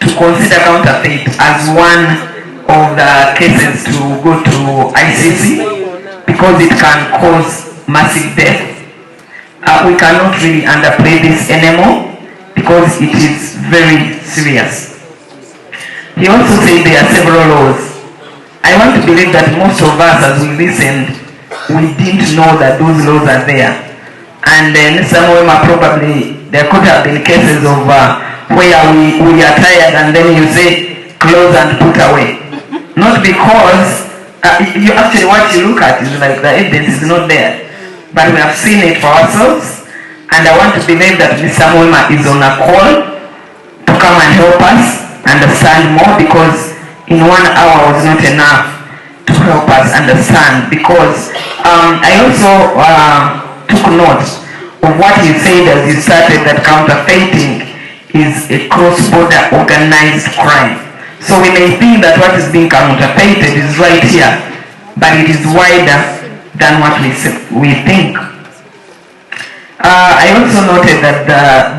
to consider counterfeit as one of the cases to go to ICC because it can cause massive death. We cannot really underplay this anymore because it is very serious. He also said there are several laws. I want to believe that most of us, as we listened, we didn't know that those laws are there. And then some of them are probably, there could have been cases of where we are tired and then you say, close and put away. Not because, you actually what you look at is like the evidence is not there. But we have seen it for ourselves. And I want to believe that Mr. Mwema is on a call to come and help us understand more, because in 1 hour was not enough to help us understand. Because I also took note of what he said as he started, that counterfeiting is a cross-border organized crime. So we may think that what is being counterfeited is right here, but it is wider than what we think. I also noted that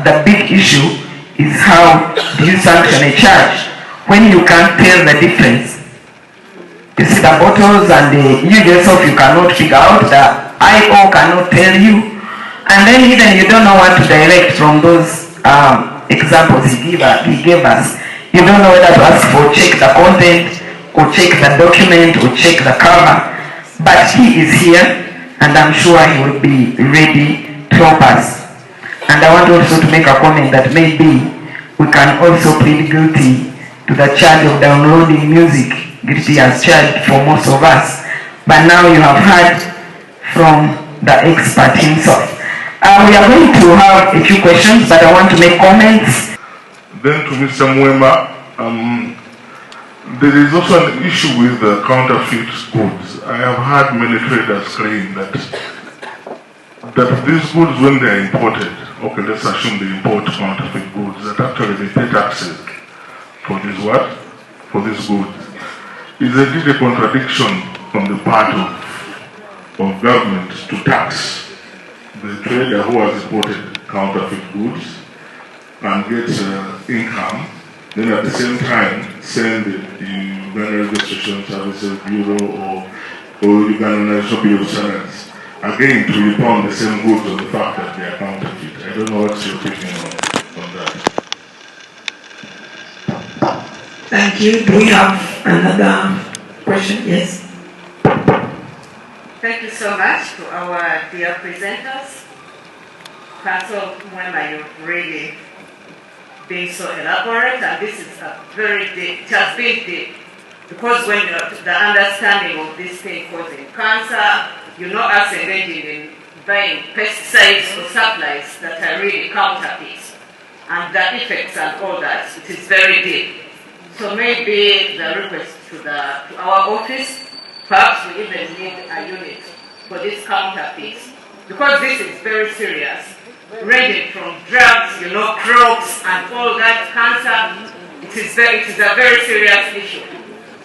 the big issue is how do you sanction a charge when you can't tell the difference. You see the bottles and you yourself you cannot figure out, the IO cannot tell you, and then even you don't know what to direct from those examples he gave us. You don't know whether to ask for check the content or check the document or check the cover. But he is here and I'm sure he will be ready to help us. And I want also to make a comment that maybe we can also plead guilty to the charge of downloading music. Guilty as charged for most of us. But now you have heard from the expert himself. We are going to have a few questions, but I want to make comments. Then to Mr. Mwema, there is also an issue with the counterfeit goods. I have heard many traders claim that that these goods, when they are imported, okay, let's assume they import counterfeit goods, that actually they pay taxes for this what? For these goods. Is indeed a contradiction on the part of government to tax the trader who has imported counterfeit goods and gets income, then at the same time send the Uganda Registration Services Bureau or Uganda National Bureau of Standards again to repound the same goods on the fact that they are counterfeit. I don't know what's your opinion on that. Thank you. Do we have another question? Yes. Thank you so much to our dear presenters. Council Mwema, you've really been so elaborate, and this is a very deep, it has been deep. Because when the understanding of this thing causing cancer, us engaging in buying pesticides or supplies that are really counterfeit, and the effects and all that, it is very deep. So maybe the request to our office, perhaps we even need a unit for these counterfeits, because this is very serious, ranging from drugs, crops and all that, cancer. It is a very serious issue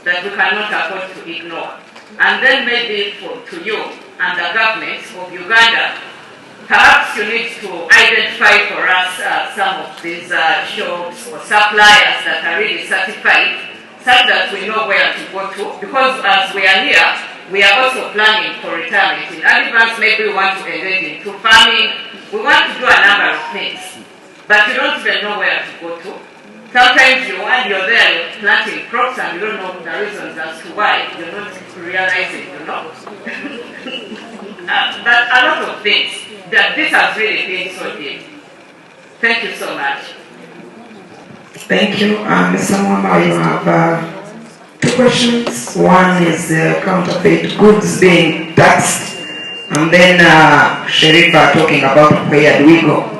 that we cannot afford to ignore. And then maybe to you and the government of Uganda, perhaps you need to identify for us some of these shops or suppliers that are really certified, such that we know where to go to. Because as we are here, we are also planning for retirement. In advance, maybe we want to engage into farming. We want to do a number of things, but you don't even know where to go to. Sometimes while you're there, you're planting crops and you don't know the reasons as to why. You're not realizing, but a lot of things, that this has really been so deep. Thank you so much. Thank you. Mr. Mwema, you have two questions. One is counterfeit goods being taxed, and then Sherifa talking about where do we go.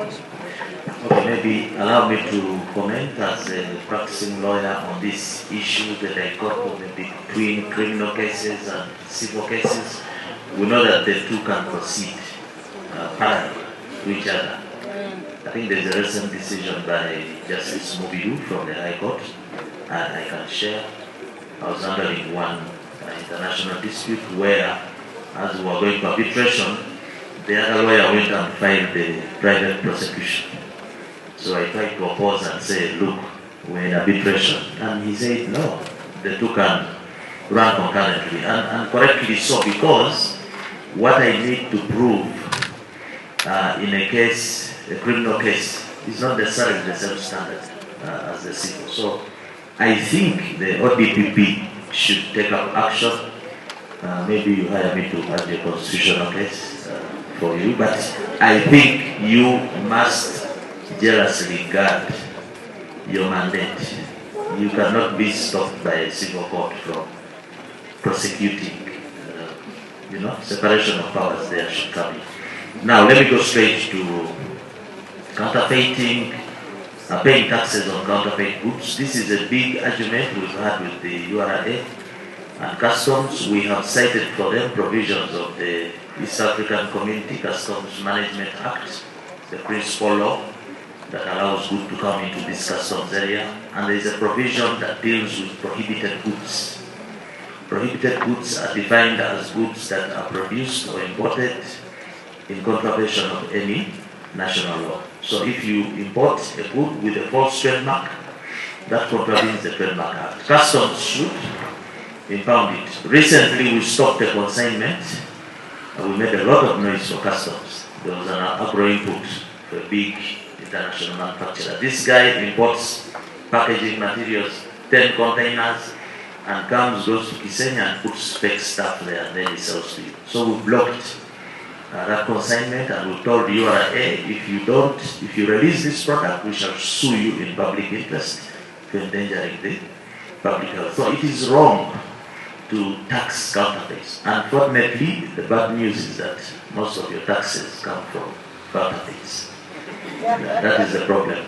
Okay, maybe allow me to comment as a practicing lawyer on this issue that I got between criminal cases and civil cases. We know that the two can proceed parallel to each other. I think there's a recent decision by Justice Mobidu from the High Court, and I can share. I was handling one international dispute where, as we were going to arbitration, the other lawyer went and filed the private prosecution. So I tried to oppose and say, look, we're in arbitration. And he said, no, the two can run concurrently. And correctly so, because what I need to prove in a case, a criminal case, is not necessarily the same standard as the civil. So I think the ODPP should take up action. Maybe you hire me to have a constitutional case for you, but I think you must jealously guard your mandate. You cannot be stopped by a civil court from prosecuting. Separation of powers there should come in. Now let me go straight to counterfeiting, paying taxes on counterfeit goods. This is a big argument we've had with the URA and customs. We have cited for them provisions of the East African Community Customs Management Act, the principal law that allows goods to come into this customs area, and there is a provision that deals with prohibited goods. Prohibited goods are defined as goods that are produced or imported in contravention of any national law. So if you import a good with a false trademark, that contravenes the Trademark Act. Customs should impound it. Recently we stopped a consignment and we made a lot of noise for customs. There was an agro-input for a big international manufacturer. This guy imports packaging materials, 10 containers, and goes to Kisenya and puts fake stuff there, and then he sells to you. So we blocked that consignment, and we told URA, if you release this product, we shall sue you in public interest for endangering the public health. So it is wrong to tax counterfeits. Unfortunately, the bad news is that most of your taxes come from counterfeits. That is the problem.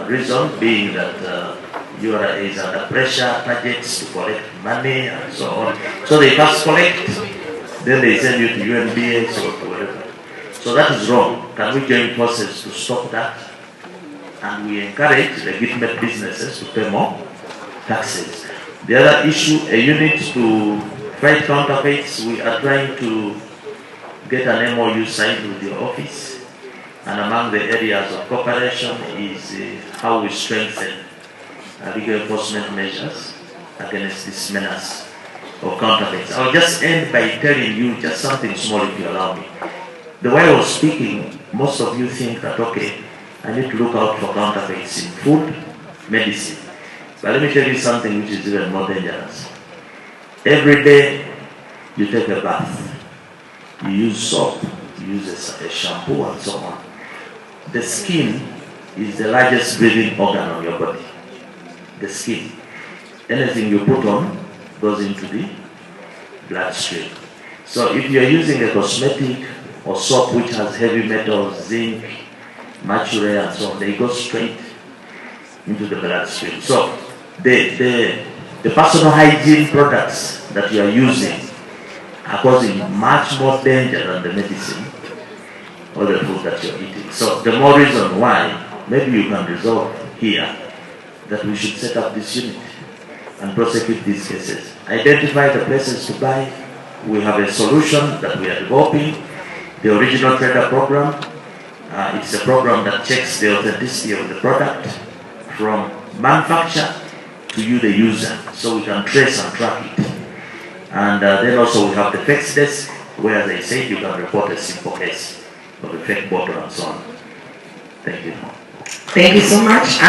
Reason being that URA is under pressure, targets to collect money and so on. So they first collect, then they send you to UNBS or to whatever. So So that is wrong. Can we join forces to stop that? And we encourage legitimate businesses to pay more taxes. The other issue, a unit to fight counterfeits, we are trying to get an MOU signed with your office. And among the areas of cooperation is how we strengthen legal enforcement measures against this menace of counterfeits. I'll just end by telling you just something small, if you allow me. The way I was speaking, most of you think that, okay, I need to look out for counterfeits in food, medicine. But let me tell you something which is even more dangerous. Every day you take a bath, you use soap, you use a shampoo and so on. The skin is the largest breathing organ on your body. The skin. Anything you put on goes into the bloodstream. So if you're using a cosmetic or soap which has heavy metals, zinc, mercury and so on, they go straight into the bloodstream. So the personal hygiene products that you are using are causing much more danger than the medicine or the food that you're eating. So the more reason why maybe you can resolve here that we should set up this unit and prosecute these cases. Identify the places to buy. We have a solution that we are developing. The original trader program, it's a program that checks the authenticity of the product from manufacture to you, the user, so we can trace and track it. And then also we have the fake desk, where, as I said, you can report a simple case of a fake bottle and so on. Thank you. Thank you so much.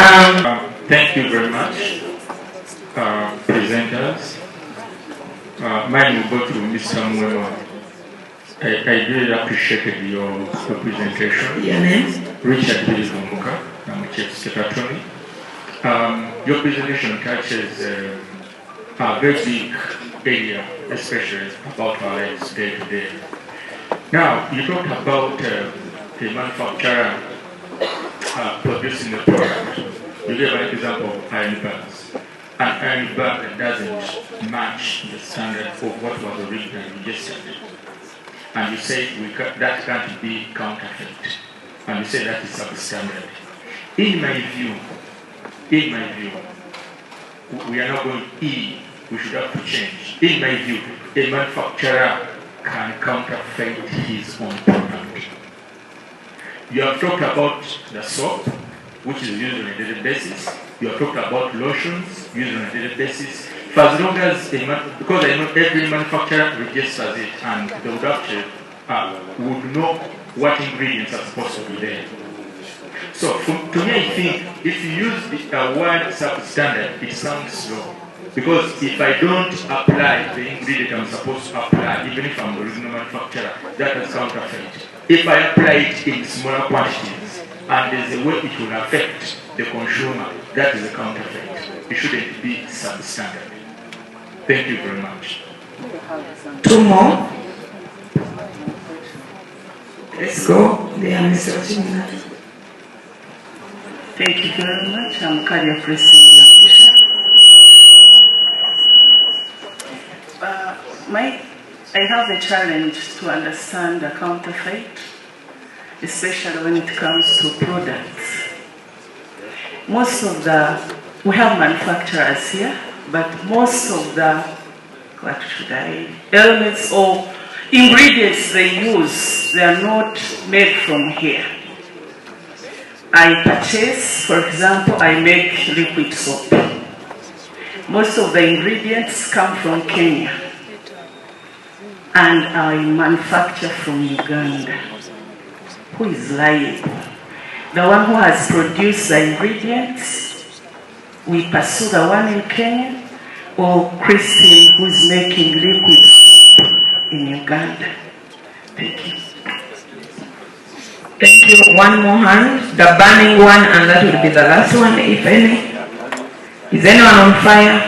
Thank you very much, presenters. Mine will go to Mr. Mwema. I really appreciated your presentation. Your name? Richard Bilizumuka, I'm Chief Secretary. Your presentation touches a very big area, especially about our lives day to day. Now, you talked about the manufacturer producing a product. You gave an example of iron bags. An iron bag doesn't match the standard of what was originally registered. And you say that can't be counterfeit. And you say that is substandard. In my view, we are not going E, we should have to change. In my view, a manufacturer can counterfeit his own product. You have talked about the soap, which is used on a daily basis. You have talked about lotions used on a daily basis. For as long as, because I know every manufacturer registers it and they would actually would know what ingredients are supposed to be there. So to me, I think if you use the word substandard, it sounds slow. Because if I don't apply the ingredient I'm supposed to apply, even if I'm the original manufacturer, that is counterfeit. If I apply it in smaller quantities and there's a way it will affect the consumer, that is a counterfeit. It shouldn't be substandard. Thank you very much. Two more. Let's go. Thank you very much. I'm Kadia President. I have a challenge to understand the counterfeit, especially when it comes to products. We have manufacturers here, but most of the, elements or ingredients they use, they are not made from here. I purchase, for example, I make liquid soap. Most of the ingredients come from Kenya, and I manufacture from Uganda. Who is liable? The one who has produced the ingredients, we pursue the one in Kenya, or Christine who is making liquid soap in Uganda. Thank you. Thank you. One more hand, the burning one, and that will be the last one, if any. Is anyone on fire?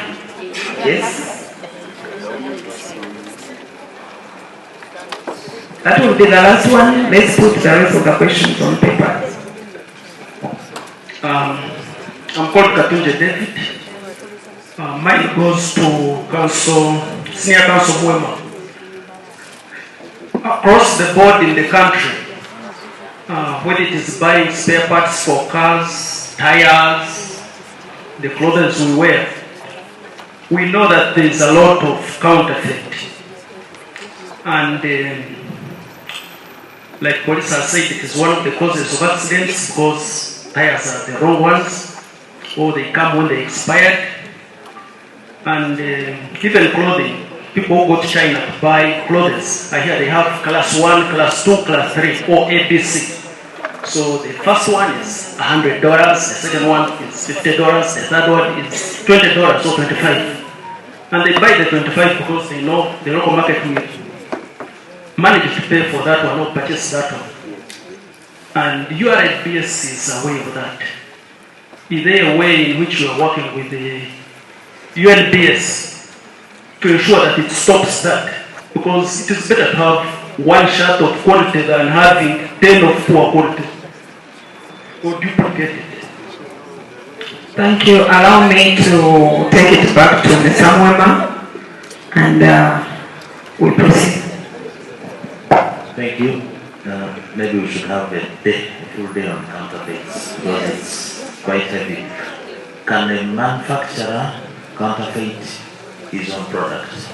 Yes. That will be the last one. Let's put the rest of the questions on paper. I'm called Katunje David. Mine goes to Senior Counsel Mwema. Across the board in the country, whether it is buying spare parts for cars, tires, the clothes we wear, we know that there is a lot of counterfeit. And like police has said, it is one of the causes of accidents because tires are the wrong ones, or they come when they expired. And even clothing, people who go to China to buy clothes, I hear they have class 1, class 2, class 3, or ABC. So the first one is $100, the second one is $50, the third one is $20 or $25. And they buy the 25 because they know the local market will manage to pay for that one or purchase that one. And URBS is aware of that. Is there a way in which you are working with the UNBS to ensure that it stops that? Because it is better to have one shot of quality than having 10 of poor quality or duplicated. Thank you. Allow me to take it back to Mr. Mwema and we'll proceed. Thank you. Maybe we should have a full day on counterfeits because it's quite heavy. Can a manufacturer counterfeit his own products?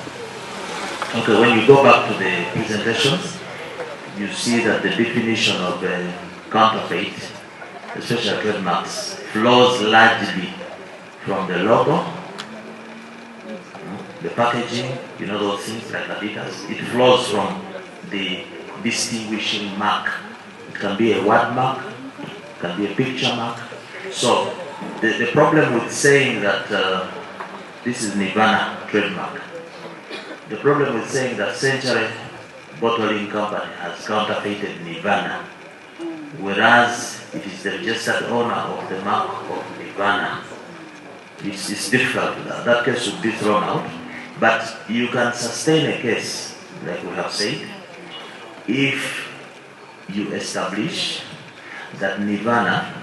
Okay, when you go back to the presentations, you see that the definition of counterfeit, especially trademarks, flows largely from the logo, the packaging, those things like Adidas. It flows from the distinguishing mark. It can be a word mark, it can be a picture mark. So the problem with saying that this is Nirvana trademark, the problem with saying that Century Bottling Company has counterfeited Nirvana, whereas it is the registered owner of the mark of Nirvana, it's difficult. That case should be thrown out. But you can sustain a case, like we have said, if you establish that Nirvana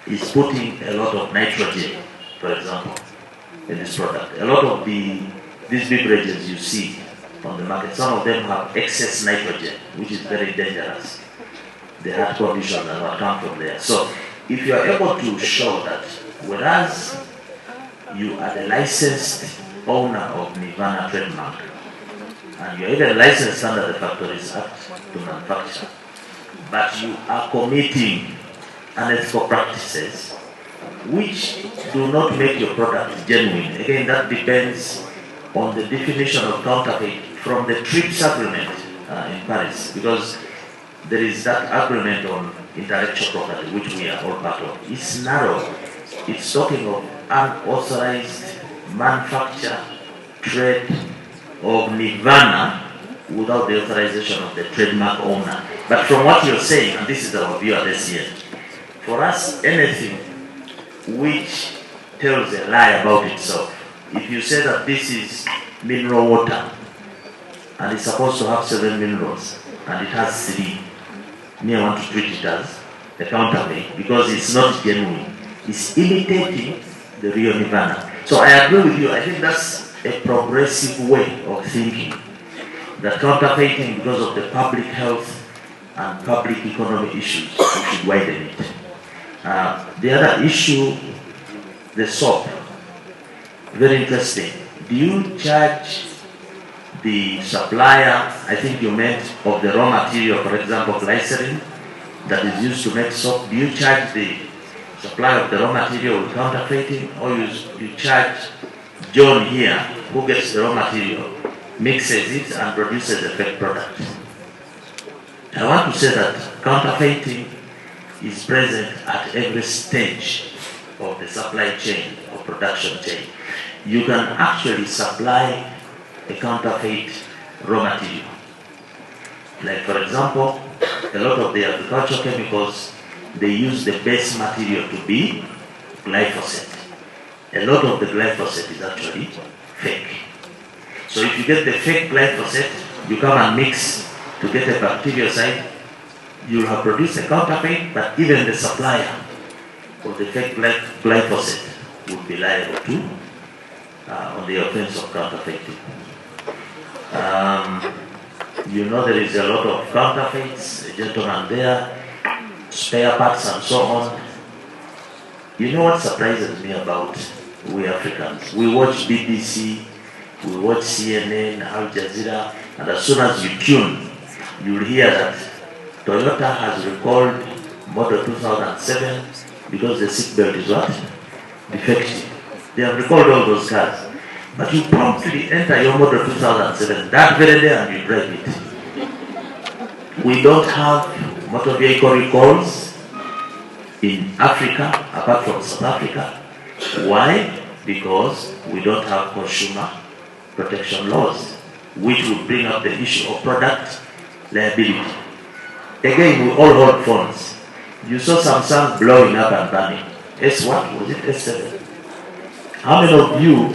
is putting a lot of nitrogen, for example, in this product. A lot of these beverages you see on the market, some of them have excess nitrogen, which is very dangerous. The heart condition that will come from there. So if you are able to show that, whereas you are the licensed owner of Nirvana trademark, and you are even licensed under the Factories Act to manufacture, but you are committing unethical practices which do not make your product genuine. Again, that depends on the definition of counterfeit from the TRIPS agreement in Paris, because there is that agreement on intellectual property, which we are all part of. It's narrow. It's talking of unauthorized manufacture, trade of Nirvana without the authorization of the trademark owner. But from what you're saying, and this is our view at ACN, for us, anything which tells a lie about itself, if you say that this is mineral water, and it's supposed to have 7 minerals, and it has 3, me I want to treat it as a counterfeit because it's not genuine. It's imitating the real Nirvana. So I agree with you. I think that's a progressive way of thinking. That counterfeiting, because of the public health and public economy issues, we should widen it. The other issue, the soap, very interesting. Do you charge the supplier, I think you meant, of the raw material, for example, glycerin, that is used to make soap? Do you charge the supplier of the raw material with counterfeiting, or you charge John here, who gets the raw material, mixes it and produces a fake product? I want to say that counterfeiting is present at every stage of the supply chain or production chain. You can actually supply a counterfeit raw material. Like, for example, a lot of the agricultural chemicals, they use the base material to be glyphosate. A lot of the glyphosate is actually fake. So if you get the fake glyphosate, you come and mix to get a bactericide, you'll have produced a counterfeit, but even the supplier of the fake glyphosate would be liable to on the offense of counterfeiting. There is a lot of counterfeits. A gentleman there spare parts and so on. You know what surprises me about we Africans? We watch BBC, we watch CNN, Al Jazeera, and as soon as you tune, you'll hear that Toyota has recalled model 2007 because the seatbelt is what? Defective. They have recalled all those cars. But you promptly enter your model 2007, that very day, and you drive it. We don't have motor vehicle recalls in Africa, apart from South Africa. Why? Because we don't have consumer protection laws, which would bring up the issue of product liability. Again, we all hold phones. You saw Samsung blowing up and burning. S1, was it S7? How many of you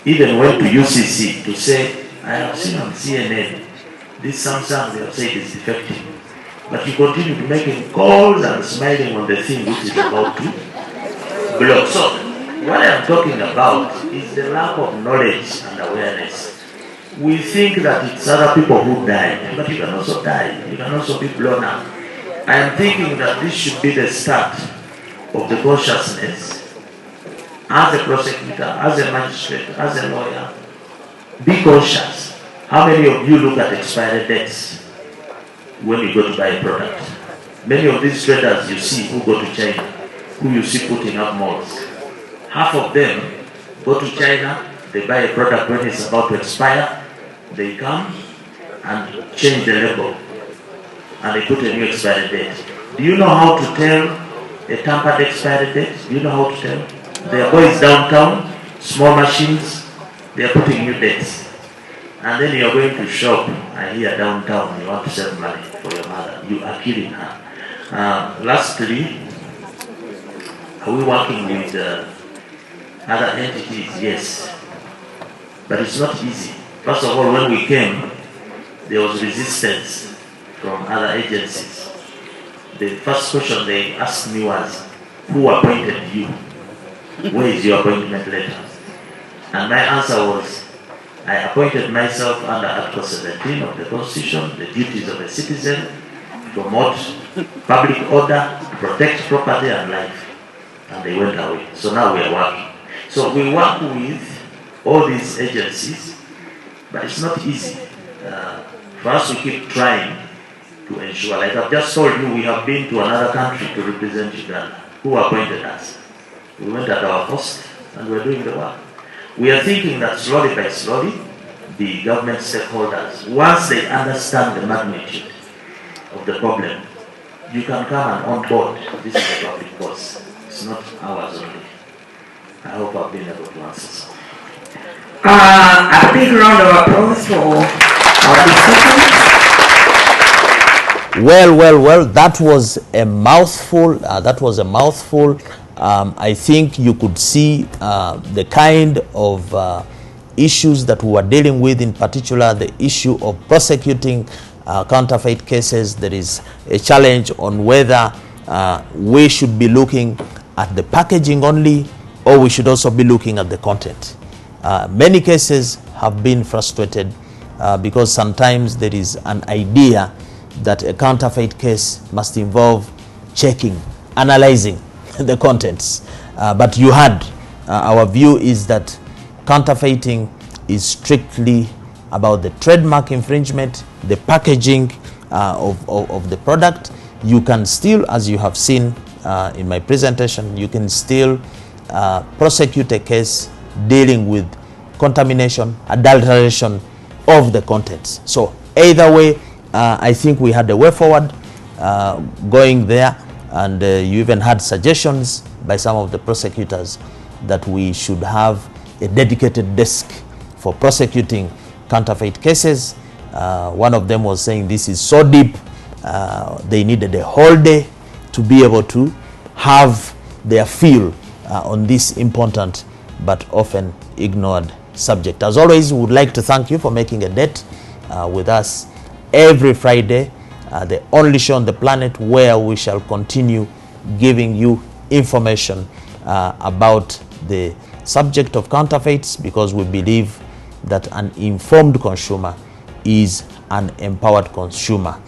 even went to UCC to say, I have seen on CNN, this Samsung, they have said is defective. But you continue to making calls and smiling on the thing which is about to blow. So, what I'm talking about is the lack of knowledge and awareness. We think that it's other people who die, but you can also die. You can also be blown up. I am thinking that this should be the start of the consciousness. As a prosecutor, as a magistrate, as a lawyer, be conscious. How many of you look at expiry dates when you go to buy a product? Many of these traders you see who go to China, who you see putting up malls, half of them go to China, they buy a product when it's about to expire, they come and change the label and they put a new expiry date. Do you know how to tell a tampered expiry date? Do you know how to tell? There are boys downtown, small machines, they are putting new dates. And then you are going to shop, and here downtown, you want to save money for your mother. You are killing her. Lastly, are we working with other entities? Yes. But it's not easy. First of all, when we came, there was resistance from other agencies. The first question they asked me was, who appointed you? Where is your appointment letter? And my answer was, I appointed myself under Article 17 of the Constitution, the duties of a citizen, to promote public order, to protect property and life. And they went away. So now we are working. So we work with all these agencies, but it's not easy. For us to keep trying to ensure, like I've just told you, we have been to another country to represent Uganda. Who appointed us? We went at our cost and we're doing the work. We are thinking that slowly by slowly, the government stakeholders, once they understand the magnitude of the problem, you can come and on board. This is a public cause. It's not ours only. I hope I've been able to answer some. A big round of applause for our discussion. Well, that was a mouthful. I think you could see the kind of issues that we were dealing with, in particular the issue of prosecuting counterfeit cases. There is a challenge on whether we should be looking at the packaging only, or we should also be looking at the content. Many cases have been frustrated because sometimes there is an idea that a counterfeit case must involve checking, analyzing the contents. But you had, our view is that counterfeiting is strictly about the trademark infringement, the packaging of the product. You can still, as you have seen in my presentation, you can still prosecute a case dealing with contamination, adulteration of the contents. So either way, I think we had a way forward going there, and you even had suggestions by some of the prosecutors that we should have a dedicated desk for prosecuting counterfeit cases. One of them was saying this is so deep, they needed a whole day to be able to have their feel on this important but often ignored subject. As always, we would like to thank you for making a date with us every Friday, the only show on the planet where we shall continue giving you information about the subject of counterfeits, because we believe that an informed consumer is an empowered consumer.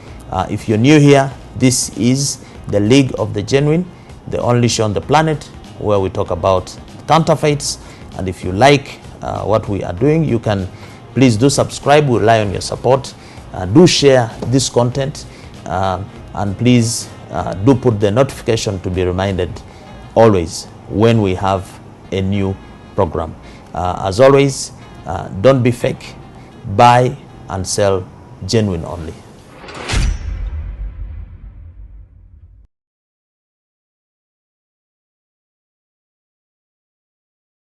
If you're new here, this is the League of the Genuine, the only show on the planet where we talk about counterfeits. And if you like what we are doing, you can please do subscribe. We rely on your support. Do share this content, and please do put the notification to be reminded always when we have a new program. As always, don't be fake. Buy and sell genuine only.